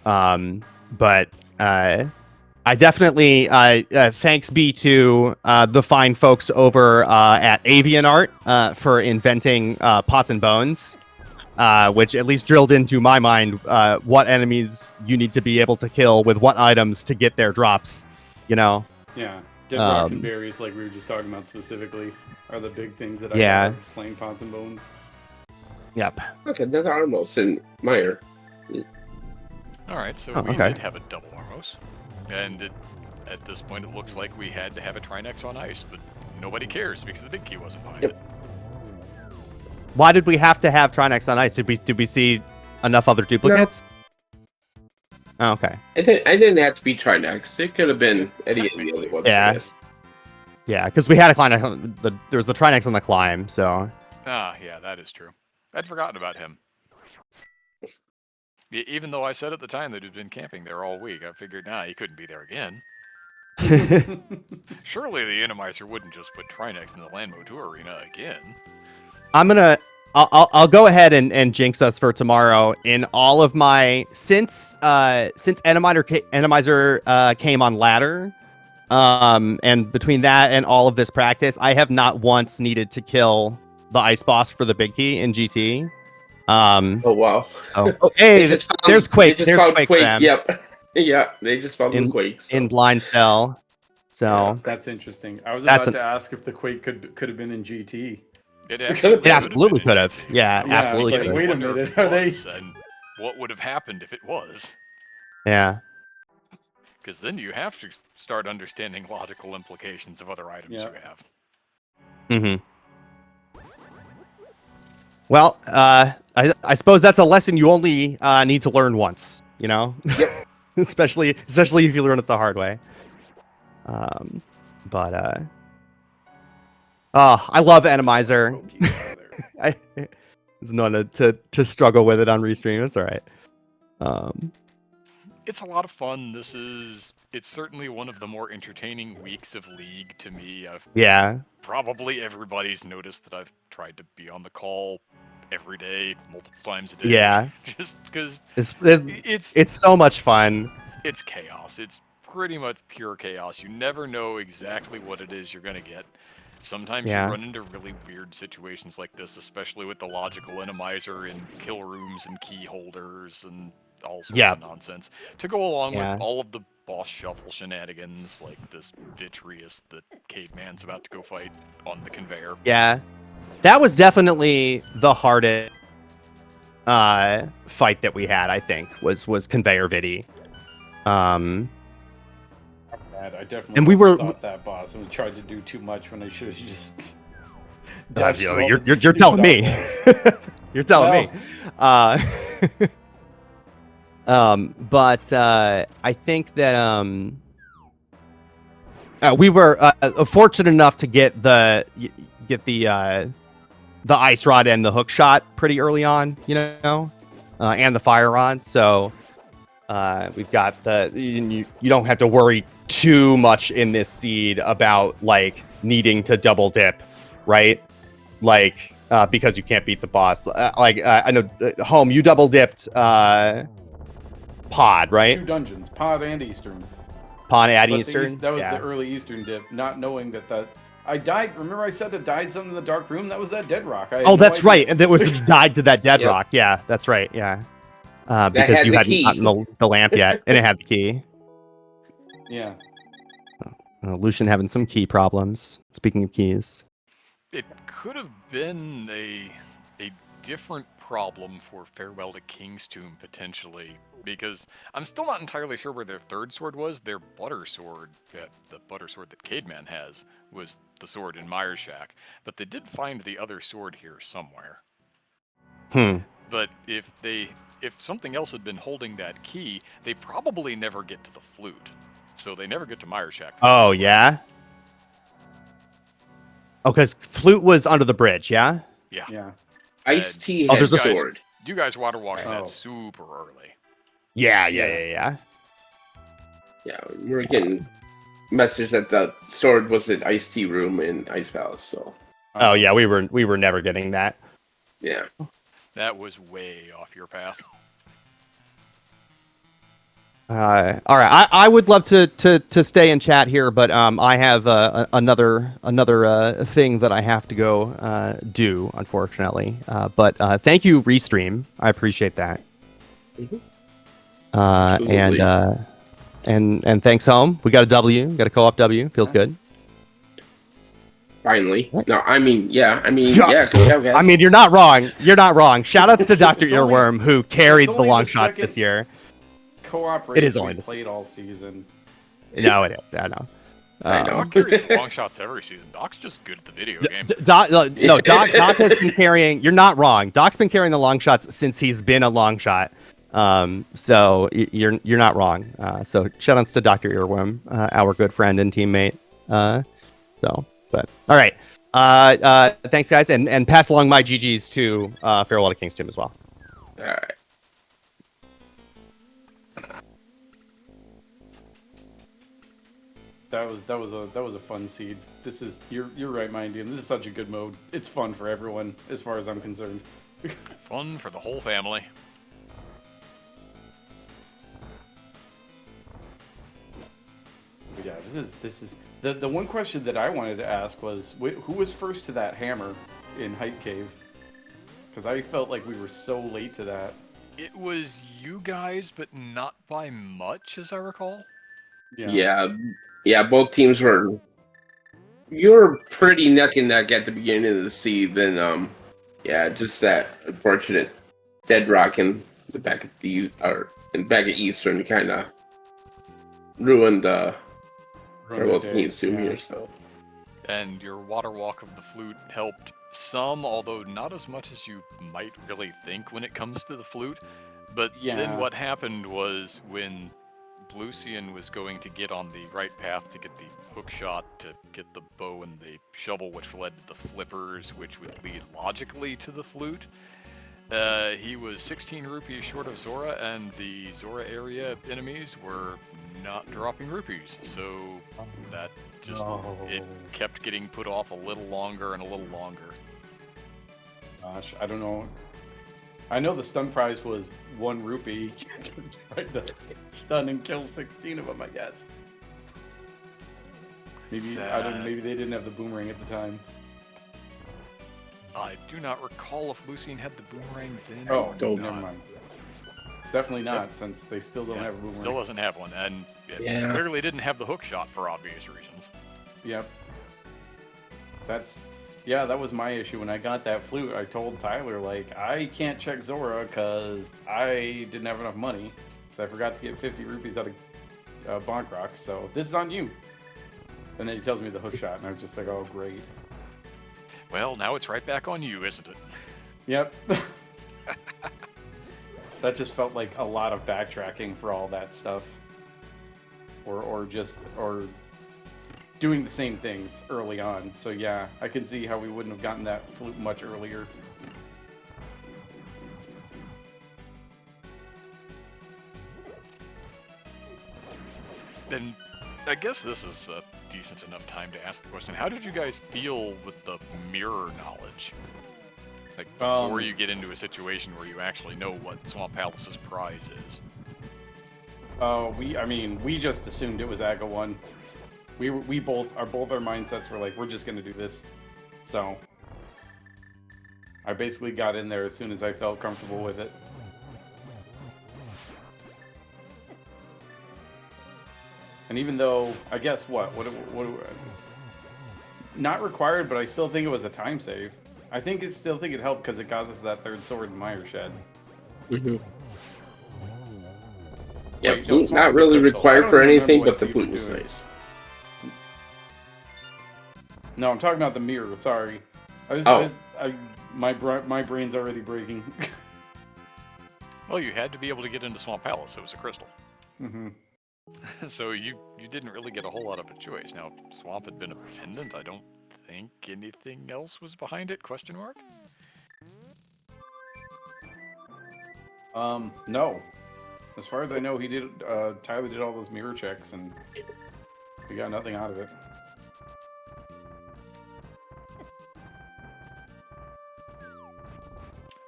But I definitely, thanks be to the fine folks over at Avian Art for inventing Pots and Bones. Which at least drilled into my mind what enemies you need to be able to kill with what items to get their drops, Yeah, dead rocks and berries, like we were just talking about specifically, are the big things that I got playing Pots and Bones. Yep. Okay, another Armos and Meyer. Alright, so we did have a double Armos, and at this point it looks like we had to have a Trinex on ice, but nobody cares because the big key wasn't behind it. Why did we have to have Trinex on ice? Did we see enough other duplicates? No. Oh, okay. I didn't have to be Trinex. It could have been any of the other ones. Yeah. Yeah, because we had a climb. There was the Trinex on the climb, so. Ah, yeah, that is true. I'd forgotten about him. Even though I said at the time that he'd been camping there all week, I figured, he couldn't be there again. Surely the Randomizer wouldn't just put Trinex in the Landmo 2 arena again. I'll go ahead and jinx us for tomorrow. In all of my since Randomizer came on ladder, and between that and all of this practice, I have not once needed to kill the ice boss for the big key in GT. Oh wow. Oh hey, there's Quake. There's Quake. Yep. Yeah, they just found the Quake in blind cell. So that's interesting. I was about to ask if the Quake could have been in GT. It could've absolutely, It absolutely could have. Yeah, Yeah, absolutely it's could like, have. wait a minute, are they? And what would have happened if it was? Yeah. Because then you have to start understanding logical implications of other items Yeah. you have. Mm-hmm. Well, I suppose that's a lesson you only need to learn once. You know, Yep. especially if you learn it the hard way. But I love Randomizer. Oh, keep it out of there. It's not to struggle with it on restream. It's all right. It's a lot of fun. It's certainly one of the more entertaining weeks of League to me. Yeah. Probably everybody's noticed that I've tried to be on the call every day, multiple times a day. Yeah. Just because it's so much fun. It's chaos. It's pretty much pure chaos. You never know exactly what it is you're gonna get. Sometimes you run into really weird situations like this, especially with the logical Randomizer in kill rooms and key holders and all sorts of nonsense. To go along with all of the boss shuffle shenanigans, like this Vitreous that Caveman's about to go fight on the conveyor. Yeah. That was definitely the hardest fight that we had, I think, was Conveyor Vidi. I definitely and we were thought that boss and tried to do too much when I should have just. You're telling me. You're telling me. But I think that we were fortunate enough to get the ice rod and the hook shot pretty early on, you know, and the fire rod. So we've got you don't have to worry too much in this seed about like needing to double dip, right? Like because you can't beat the boss. I know Home, you double dipped Pod, right? 2 dungeons, Pod and Eastern. Pod and Eastern. That was the early Eastern dip, not knowing that I died. Remember I said I died something in the dark room? That was that dead rock. That's right. And that was died to that dead rock. Yeah, that's right. Yeah. Because you hadn't gotten the lamp yet, and it had the key. Yeah. Lucian having some key problems. Speaking of keys. It could have been a different problem for Farewell to King's Tomb, potentially, because I'm still not entirely sure where their third sword was. Their butter sword, the butter sword that Cademan has, was the sword in Myers Shack, but they did find the other sword here somewhere. But if something else had been holding that key, they probably never get to the flute, so they never get to Myers Shack. Oh, yeah? Oh, because flute was under the bridge, yeah? Yeah. Ice-T had there's a sword. You guys water washed that super early. Yeah. Yeah, we were getting message that the sword was in Ice-T room in Ice Palace, so. Oh yeah, we were never getting that. Yeah. That was way off your path. All right, I would love to stay and chat here, but I have another thing that I have to go do, unfortunately. But thank you, Restream. I appreciate that. And thanks, Home. We got a W. Got a co-op W. Feels good. Finally. No, I mean, yeah. I mean, you're not wrong. You're not wrong. Shoutouts to Dr. Earworm, who carried the Longshots this year. Co-op it is only played all season. No, it is. I know. Doc carries Longshots every season. Doc's just good at the video game. Doc has been carrying. You're not wrong. Doc's been carrying the Longshots since he's been a Longshot. So you're not wrong. So shoutouts to Dr. Earworm, our good friend and teammate. But all right. Thanks, guys, and pass along my GGs to Farewell to King's Tomb as well. All right. That was a fun seed. This is you're right, Mindy, and this is such a good mode. It's fun for everyone, as far as I'm concerned. Fun for the whole family. But yeah, this is the one question that I wanted to ask was who was first to that hammer in Hype Cave? Because I felt like we were so late to that. It was you guys, but not by much, as I recall. Yeah, both teams were you're pretty neck and neck at the beginning of the seed. Then yeah, just that unfortunate dead rock in the back of the or in back of Eastern kind of ruined Farewell to days, Zoom yeah. here. So And your water walk of the flute helped some, although not as much as you might really think when it comes to the flute. But then Yeah. what happened was when Lucian was going to get on the right path to get the hook shot, to get the bow and the shovel, which led to the flippers, which would lead logically to the flute. He was 16 rupees short of Zora, and the Zora area enemies were not dropping rupees, so that just it kept getting put off a little longer and a little longer. Gosh, I don't know. I know the stun prize was 1 rupee. Tried to stun and kill 16 of them, I guess. Maybe I don't. Maybe they didn't have the boomerang at the time. I do not recall if Lucian had the boomerang then. Oh, or never not. mind. Definitely not, since they still don't have a boomerang. Still doesn't have one, and it Yeah. clearly didn't have the hook shot for obvious reasons. Yep. Yeah, that was my issue when I got that flute. I told Tyler, like, I can't check Zora because I didn't have enough money. So I forgot to get 50 rupees out of Bonk Rocks, so this is on you. And then he tells me the hook shot, and I was just like, oh, great. Well, now it's right back on you, isn't it? Yep. That just felt like a lot of backtracking for all that stuff. Or doing the same things early on. So yeah, I can see how we wouldn't have gotten that flute much earlier. Then I guess this is a decent enough time to ask the question. How did you guys feel with the mirror knowledge? Like, before you get into a situation where you actually know what Swamp Palace's prize is. We just assumed it was Aga 1. We both our mindsets were like, we're just gonna do this. So I basically got in there as soon as I felt comfortable with it. And even though, I guess what not required, but I still think it was a time save. I still think it helped because it got us that 3rd sword in Mire Shed. mm-hmm. Yeah, Wait, flute no, not Swamp's a really crystal. required I for don't remember anything, what but the seed flute we're was doing. nice. No, I'm talking about the mirror. Sorry, my brain's already breaking. Well, you had to be able to get into Swamp Palace, so it was a crystal. Mm-hmm. So you didn't really get a whole lot of a choice. Now, Swamp had been a pendant. I don't think anything else was behind it, question mark? No. As far as I know, Tyler did all those mirror checks, and we got nothing out of it.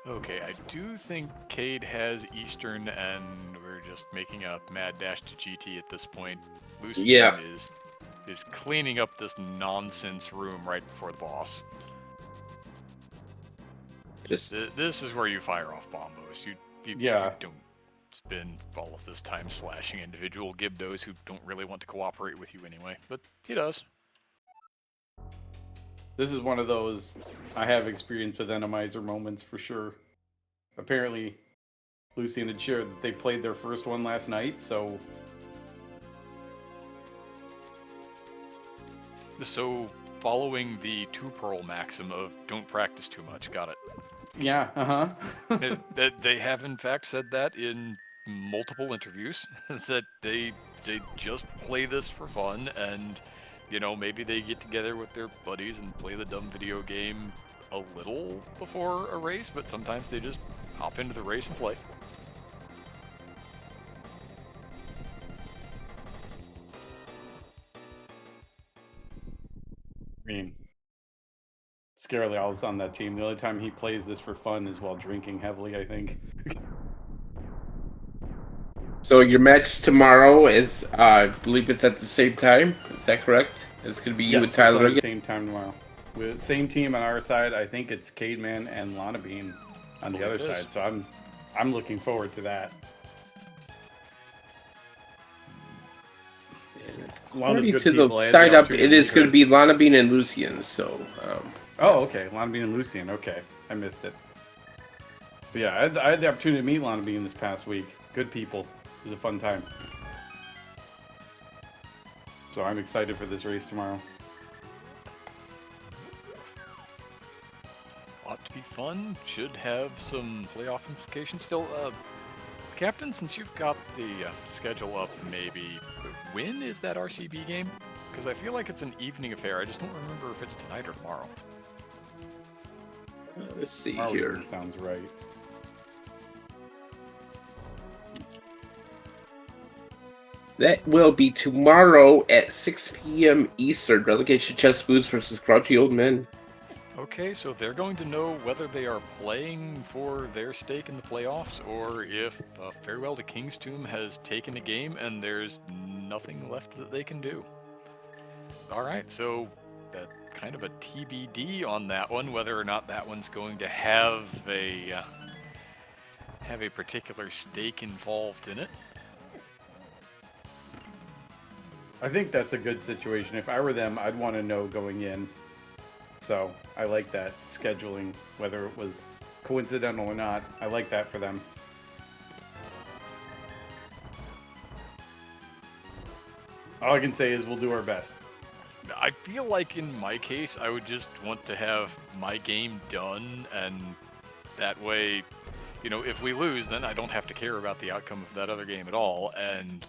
Okay, I do think Cade has Eastern, and we're just making a mad dash to GT at this point. Lucian is cleaning up this nonsense room right before the boss. This is where you fire off bombos. You don't spend all of this time slashing individual Gibdos who don't really want to cooperate with you anyway, but he does. This is one of those I have experience with Randomizer moments for sure. Apparently, Lucian had shared that they played their first one last night, so... So, following the 2-pearl maxim of don't practice too much, got it. Yeah, uh-huh. They have in fact said that in multiple interviews, that they just play this for fun, and maybe they get together with their buddies and play the dumb video game a little before a race, but sometimes they just hop into the race and play. I mean, Scarily Owl's on that team. The only time he plays this for fun is while drinking heavily, I think. So your match tomorrow is, I believe it's at the same time. Is that correct? It's going to be you and Tyler at again? the same time tomorrow. Same team on our side. I think it's Cademan and Lana Bean on the other side. So I'm looking forward to that. Lana's According good to the people. I had side up, opportunity it is meet going to her. be Lana Bean and Lucian. So, Oh, okay. Lana Bean and Lucian. Okay, I missed it. But yeah, I had the opportunity to meet Lana Bean this past week. Good people. It was a fun time. So I'm excited for this race tomorrow. Ought to be fun. Should have some playoff implications still. Captain, since you've got the schedule up, maybe when is that RCB game? Because I feel like it's an evening affair. I just don't remember if it's tonight or tomorrow. let's see Tomorrow here. evening sounds right. That will be tomorrow at 6 p.m. Eastern. Relegation chess boots versus Grouchy Old Men. Okay, so they're going to know whether they are playing for their stake in the playoffs or if Farewell to King's Tomb has taken a game and there's nothing left that they can do. Alright, so that kind of a TBD on that one, whether or not that one's going to have a particular stake involved in it. I think that's a good situation. If I were them, I'd want to know going in. So I like that scheduling, whether it was coincidental or not. I like that for them. All I can say is we'll do our best. I feel like in my case, I would just want to have my game done, and that way, you know, if we lose, then I don't have to care about the outcome of that other game at all, and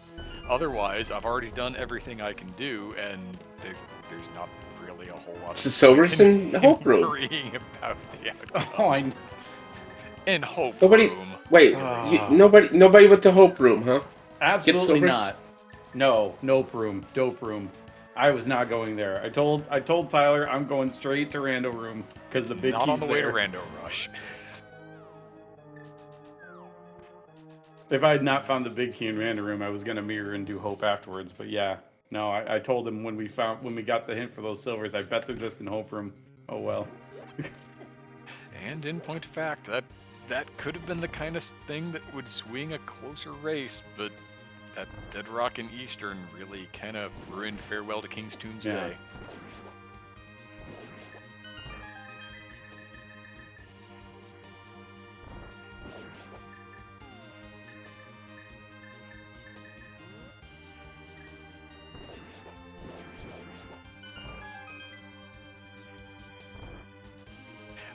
otherwise, I've already done everything I can do, and there's not really a whole lot of It's a Silverson Hope Room. worrying about the outcome. Oh, I know. And Hope Nobody- Room. Wait, nobody went to Hope Room, huh? Absolutely Silvers? not. No, nope room, dope room. I was not going there. I told Tyler I'm going straight to Rando Room because the big Not key's on the way to there. Rando Rush. If I had not found the big key in Rando Room, I was gonna mirror and do Hope afterwards. But yeah, no, I told him when we got the hint for those silvers, I bet they're just in Hope Room. Oh well. And in point of fact, that could have been the kind of thing that would swing a closer race, but that Dead Rock and Eastern really kind of ruined Farewell to King's Tomb's Yeah. day.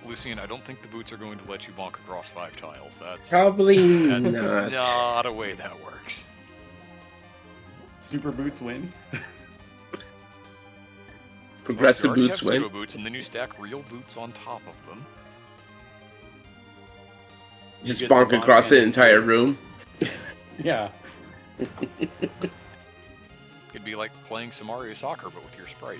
Lucian, I don't think the boots are going to let you bonk across 5 tiles. That's Probably that's not. not a way that works. Super boots win. Progressive You already boots have win. pseudo boots, and then you stack real boots on top of them. Just get the bonk bonk across the and entire slip. room. Yeah. It'd be like playing some Mario Soccer, but with your sprite.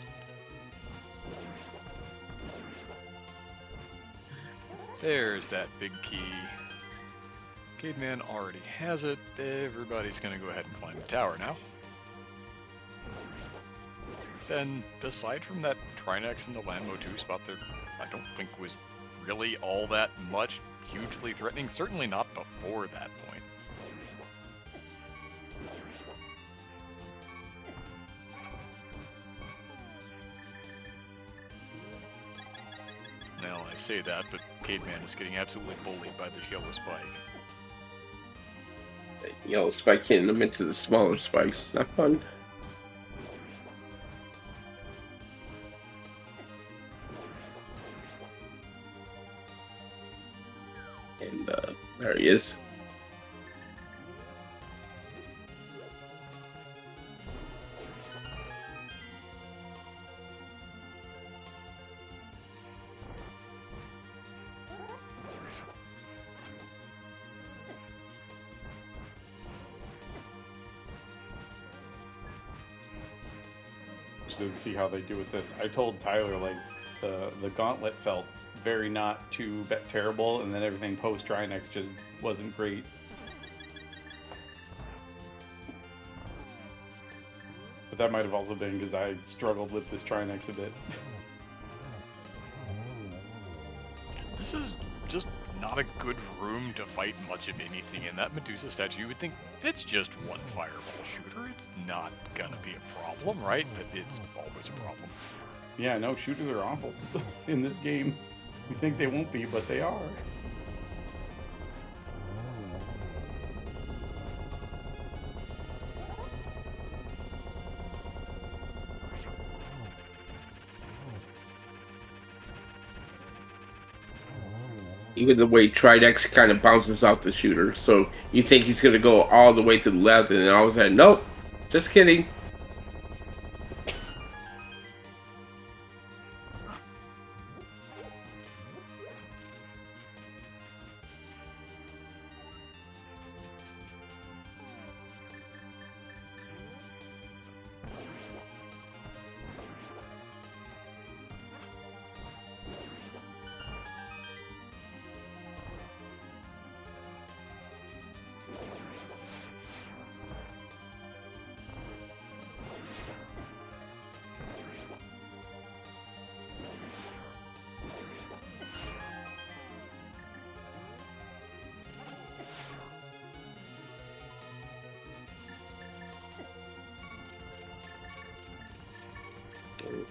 There's that big key. Caveman already has it. Everybody's gonna go ahead and climb the tower now. Then, aside from that Trinex and the Landmo 2 spot that I don't think was really all that much hugely threatening, certainly not before that point. Now, I say that, but Caveman is getting absolutely bullied by this yellow spike. Yellow spike hitting them into the smaller spikes. Not fun. And there he is. To see how they do with this. I told Tyler like the gauntlet felt very not too terrible, and then everything post Trinex just wasn't great. But that might have also been because I struggled with this Trinex a bit. This is just not a good room to fight much of anything in that Medusa statue. You would think it's just one fireball shooter. It's not gonna be a problem, right? But it's always a problem. Yeah, no, shooters are awful in this game. You think they won't be, but they are. Even the way Tridex kind of bounces off the shooter, so you think he's gonna go all the way to the left, and then all of a sudden, nope, just kidding.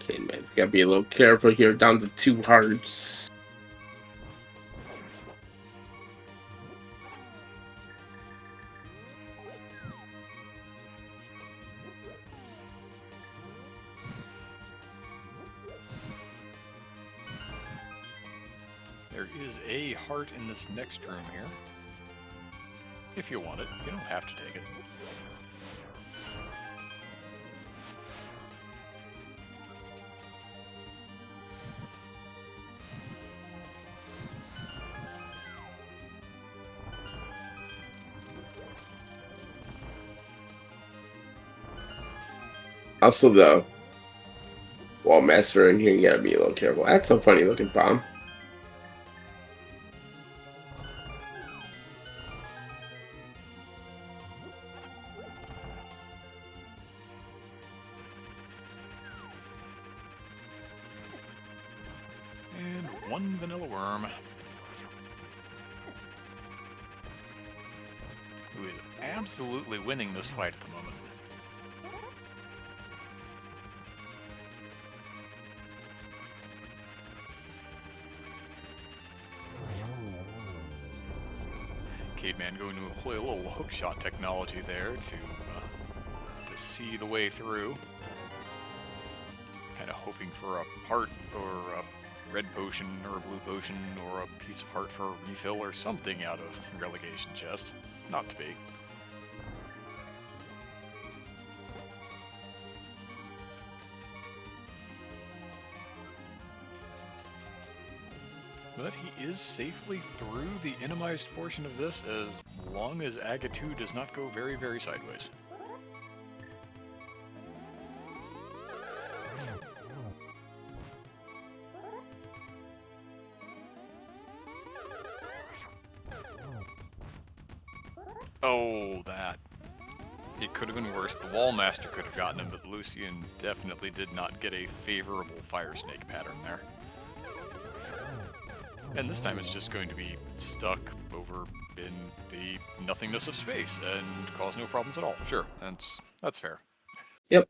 Okay, man, gotta be a little careful here. Down to 2 hearts. There is a heart in this next room here. If you want it, you don't have to take it. Also, the wall master in here, you gotta be a little careful. That's a funny looking bomb. And one vanilla worm. Who is absolutely winning this fight at the moment. Caveman going to employ a little hookshot technology there to see the way through. Kind of hoping for a heart or a red potion or a blue potion or a piece of heart for a refill or something out of relegation chest. Not to be. But he is safely through the entomized portion of this as long as Aga 2 does not go very, very sideways. Oh, that. It could have been worse. The Wallmaster could have gotten him, but Lucian definitely did not get a favorable fire snake pattern there. And this time it's just going to be stuck over in the nothingness of space and cause no problems at all. Sure, that's fair. Yep.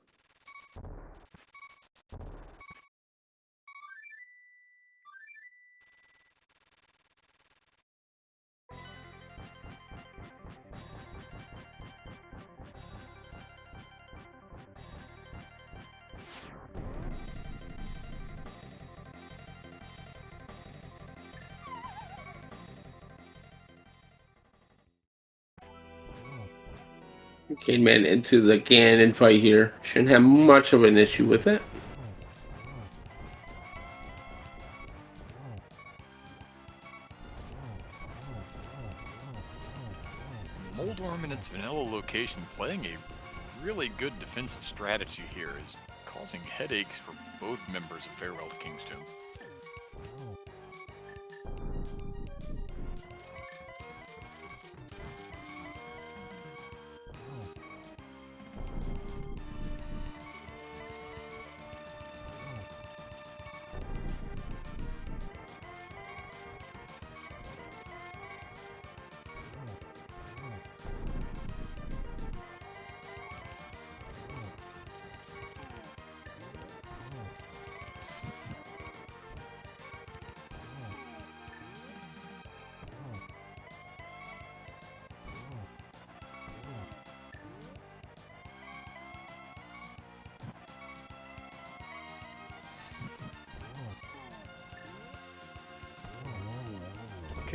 Okay, man, into the Ganon fight here. Shouldn't have much of an issue with it. Moldorm in its vanilla location playing a really good defensive strategy here is causing headaches for both members of Farewell to Kingstone.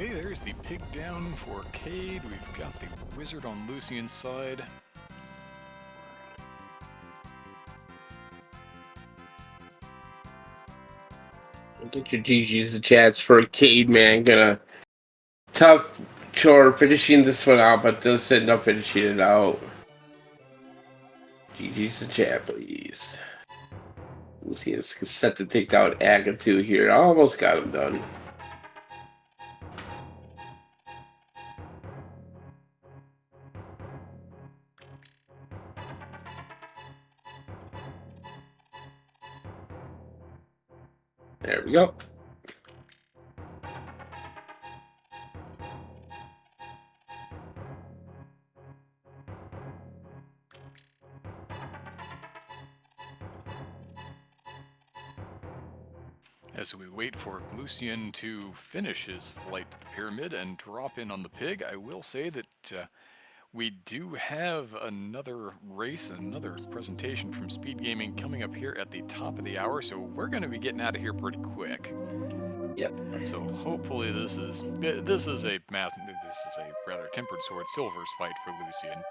Okay, there's the pig down for Cade. We've got the wizard on Lucian's side. Get your GG's a chance for Cade, man. Gonna tough chore finishing this one out, but just end up finishing it out. GG's a chat, please. Lucian's set to take down Aga 2 here. Almost got him done. There we go. As we wait for Lucian to finish his flight to the pyramid and drop in on the pig, I will say that we do have another race, another presentation from SpeedGaming coming up here at the top of the hour, so we're going to be getting out of here pretty quick. Yep. So hopefully this is a rather tempered sword silvers fight for Lucian.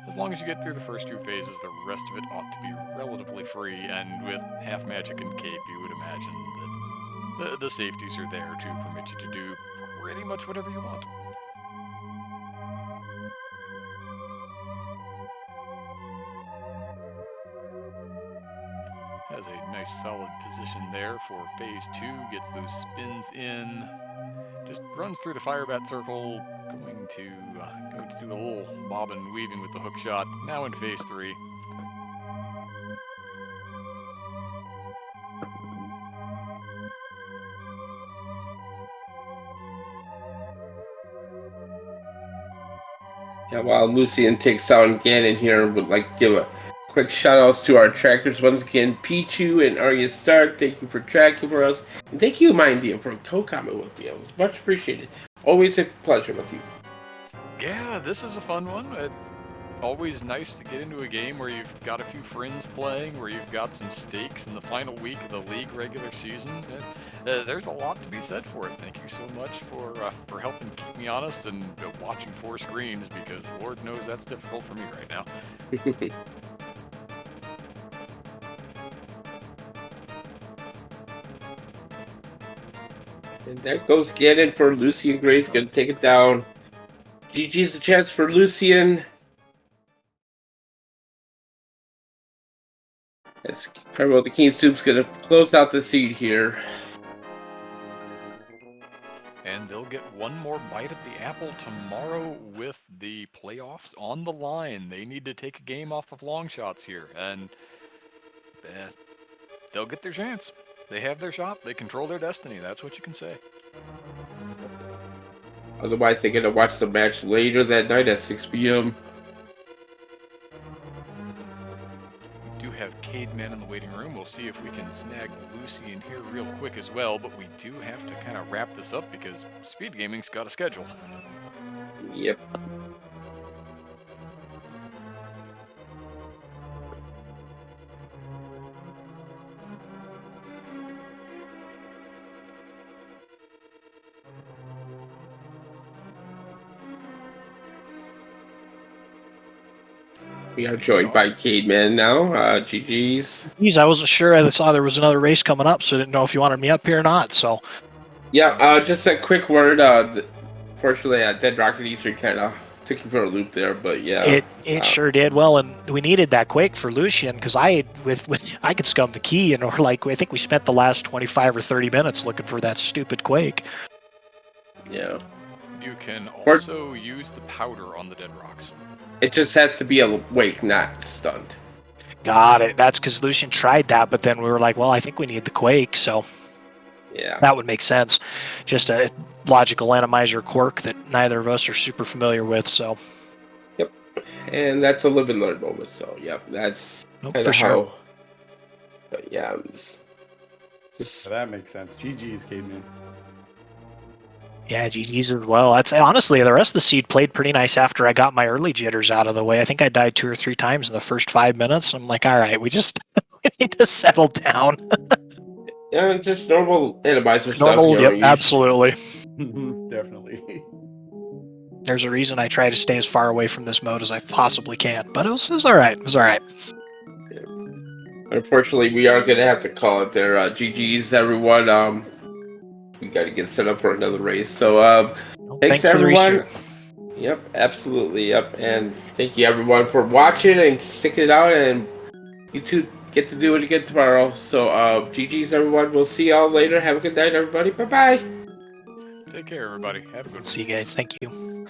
As long as you get through the first two phases, the rest of it ought to be relatively free, and with half magic and cape, you would imagine that the safeties are there to permit you to do pretty much whatever you want. Has a nice solid position there for phase 2, gets those spins in, just runs through the fire bat circle, going to do a little bob and weaving with the hook shot, now in phase 3. Yeah, while Lucian takes down Ganon here, would like to give a quick shout outs to our trackers once again. Pichu and Arya Stark, thank you for tracking for us. And thank you, Mindia, for co-comment with me. It was much appreciated. Always a pleasure with you. Yeah, this is a fun one. Always nice to get into a game where you've got a few friends playing, where you've got some stakes in the final week of the league regular season. There's a lot to be said for it. Thank you so much for helping keep me honest and watching 4 screens, because Lord knows that's difficult for me right now. And there goes Ganon for Lucian Gray's gonna take it down. GG's a chance for Lucian. As the King Soup's gonna close out the seed here. And they'll get one more bite at the apple tomorrow with the playoffs on the line. They need to take a game off of Longshots here, and they'll get their chance. They have their shot. They control their destiny. That's what you can say. Otherwise, they're gonna watch the match later that night at 6 p.m. We do have Cademan in the waiting room. We'll see if we can snag Lucy in here real quick as well, but we do have to kind of wrap this up because SpeedGaming's got a schedule. Yep. We are joined by Cademan now. GG's. Geez, I wasn't sure. I saw there was another race coming up, so I didn't know if you wanted me up here or not. So, Yeah, just a quick word. Fortunately, Dead Rocket Easter kind of took you for a loop there, but yeah. it sure did. Well, and we needed that quake for Lucian because I could scum the key, and I think we spent the last 25 or 30 minutes looking for that stupid quake. Yeah. You can also use the powder on the dead rocks. It just has to be a wake, not stunned. Got it. That's because Lucian tried that, but then we were like, well, I think we need the quake, so yeah, that would make sense. Just a logical randomizer quirk that neither of us are super familiar with. So, yep, and that's a live and learn moment. So, yep, that's for sure. How, but yeah, So that makes sense. GG's, Cademan. Yeah, GG's as well. That's honestly the rest of the seed played pretty nice after I got my early jitters out of the way. I think I died 2 or 3 times in the first 5 minutes. I'm like, all right, we need to settle down. Yeah, just normal randomizer stuff. Normal, yep, absolutely. Definitely. There's a reason I try to stay as far away from this mode as I possibly can, but it was all right. It was all right. Unfortunately, we are gonna have to call it there. GG's, everyone. We got to get set up for another race. So, thanks For the everyone. restream. Yep, absolutely. Yep, and thank you everyone for watching and sticking it out. And you two get to do it again tomorrow. So, GG's, everyone. We'll see y'all later. Have a good night, everybody. Bye bye. Take care, everybody. Have a good one. See you guys. Thank you.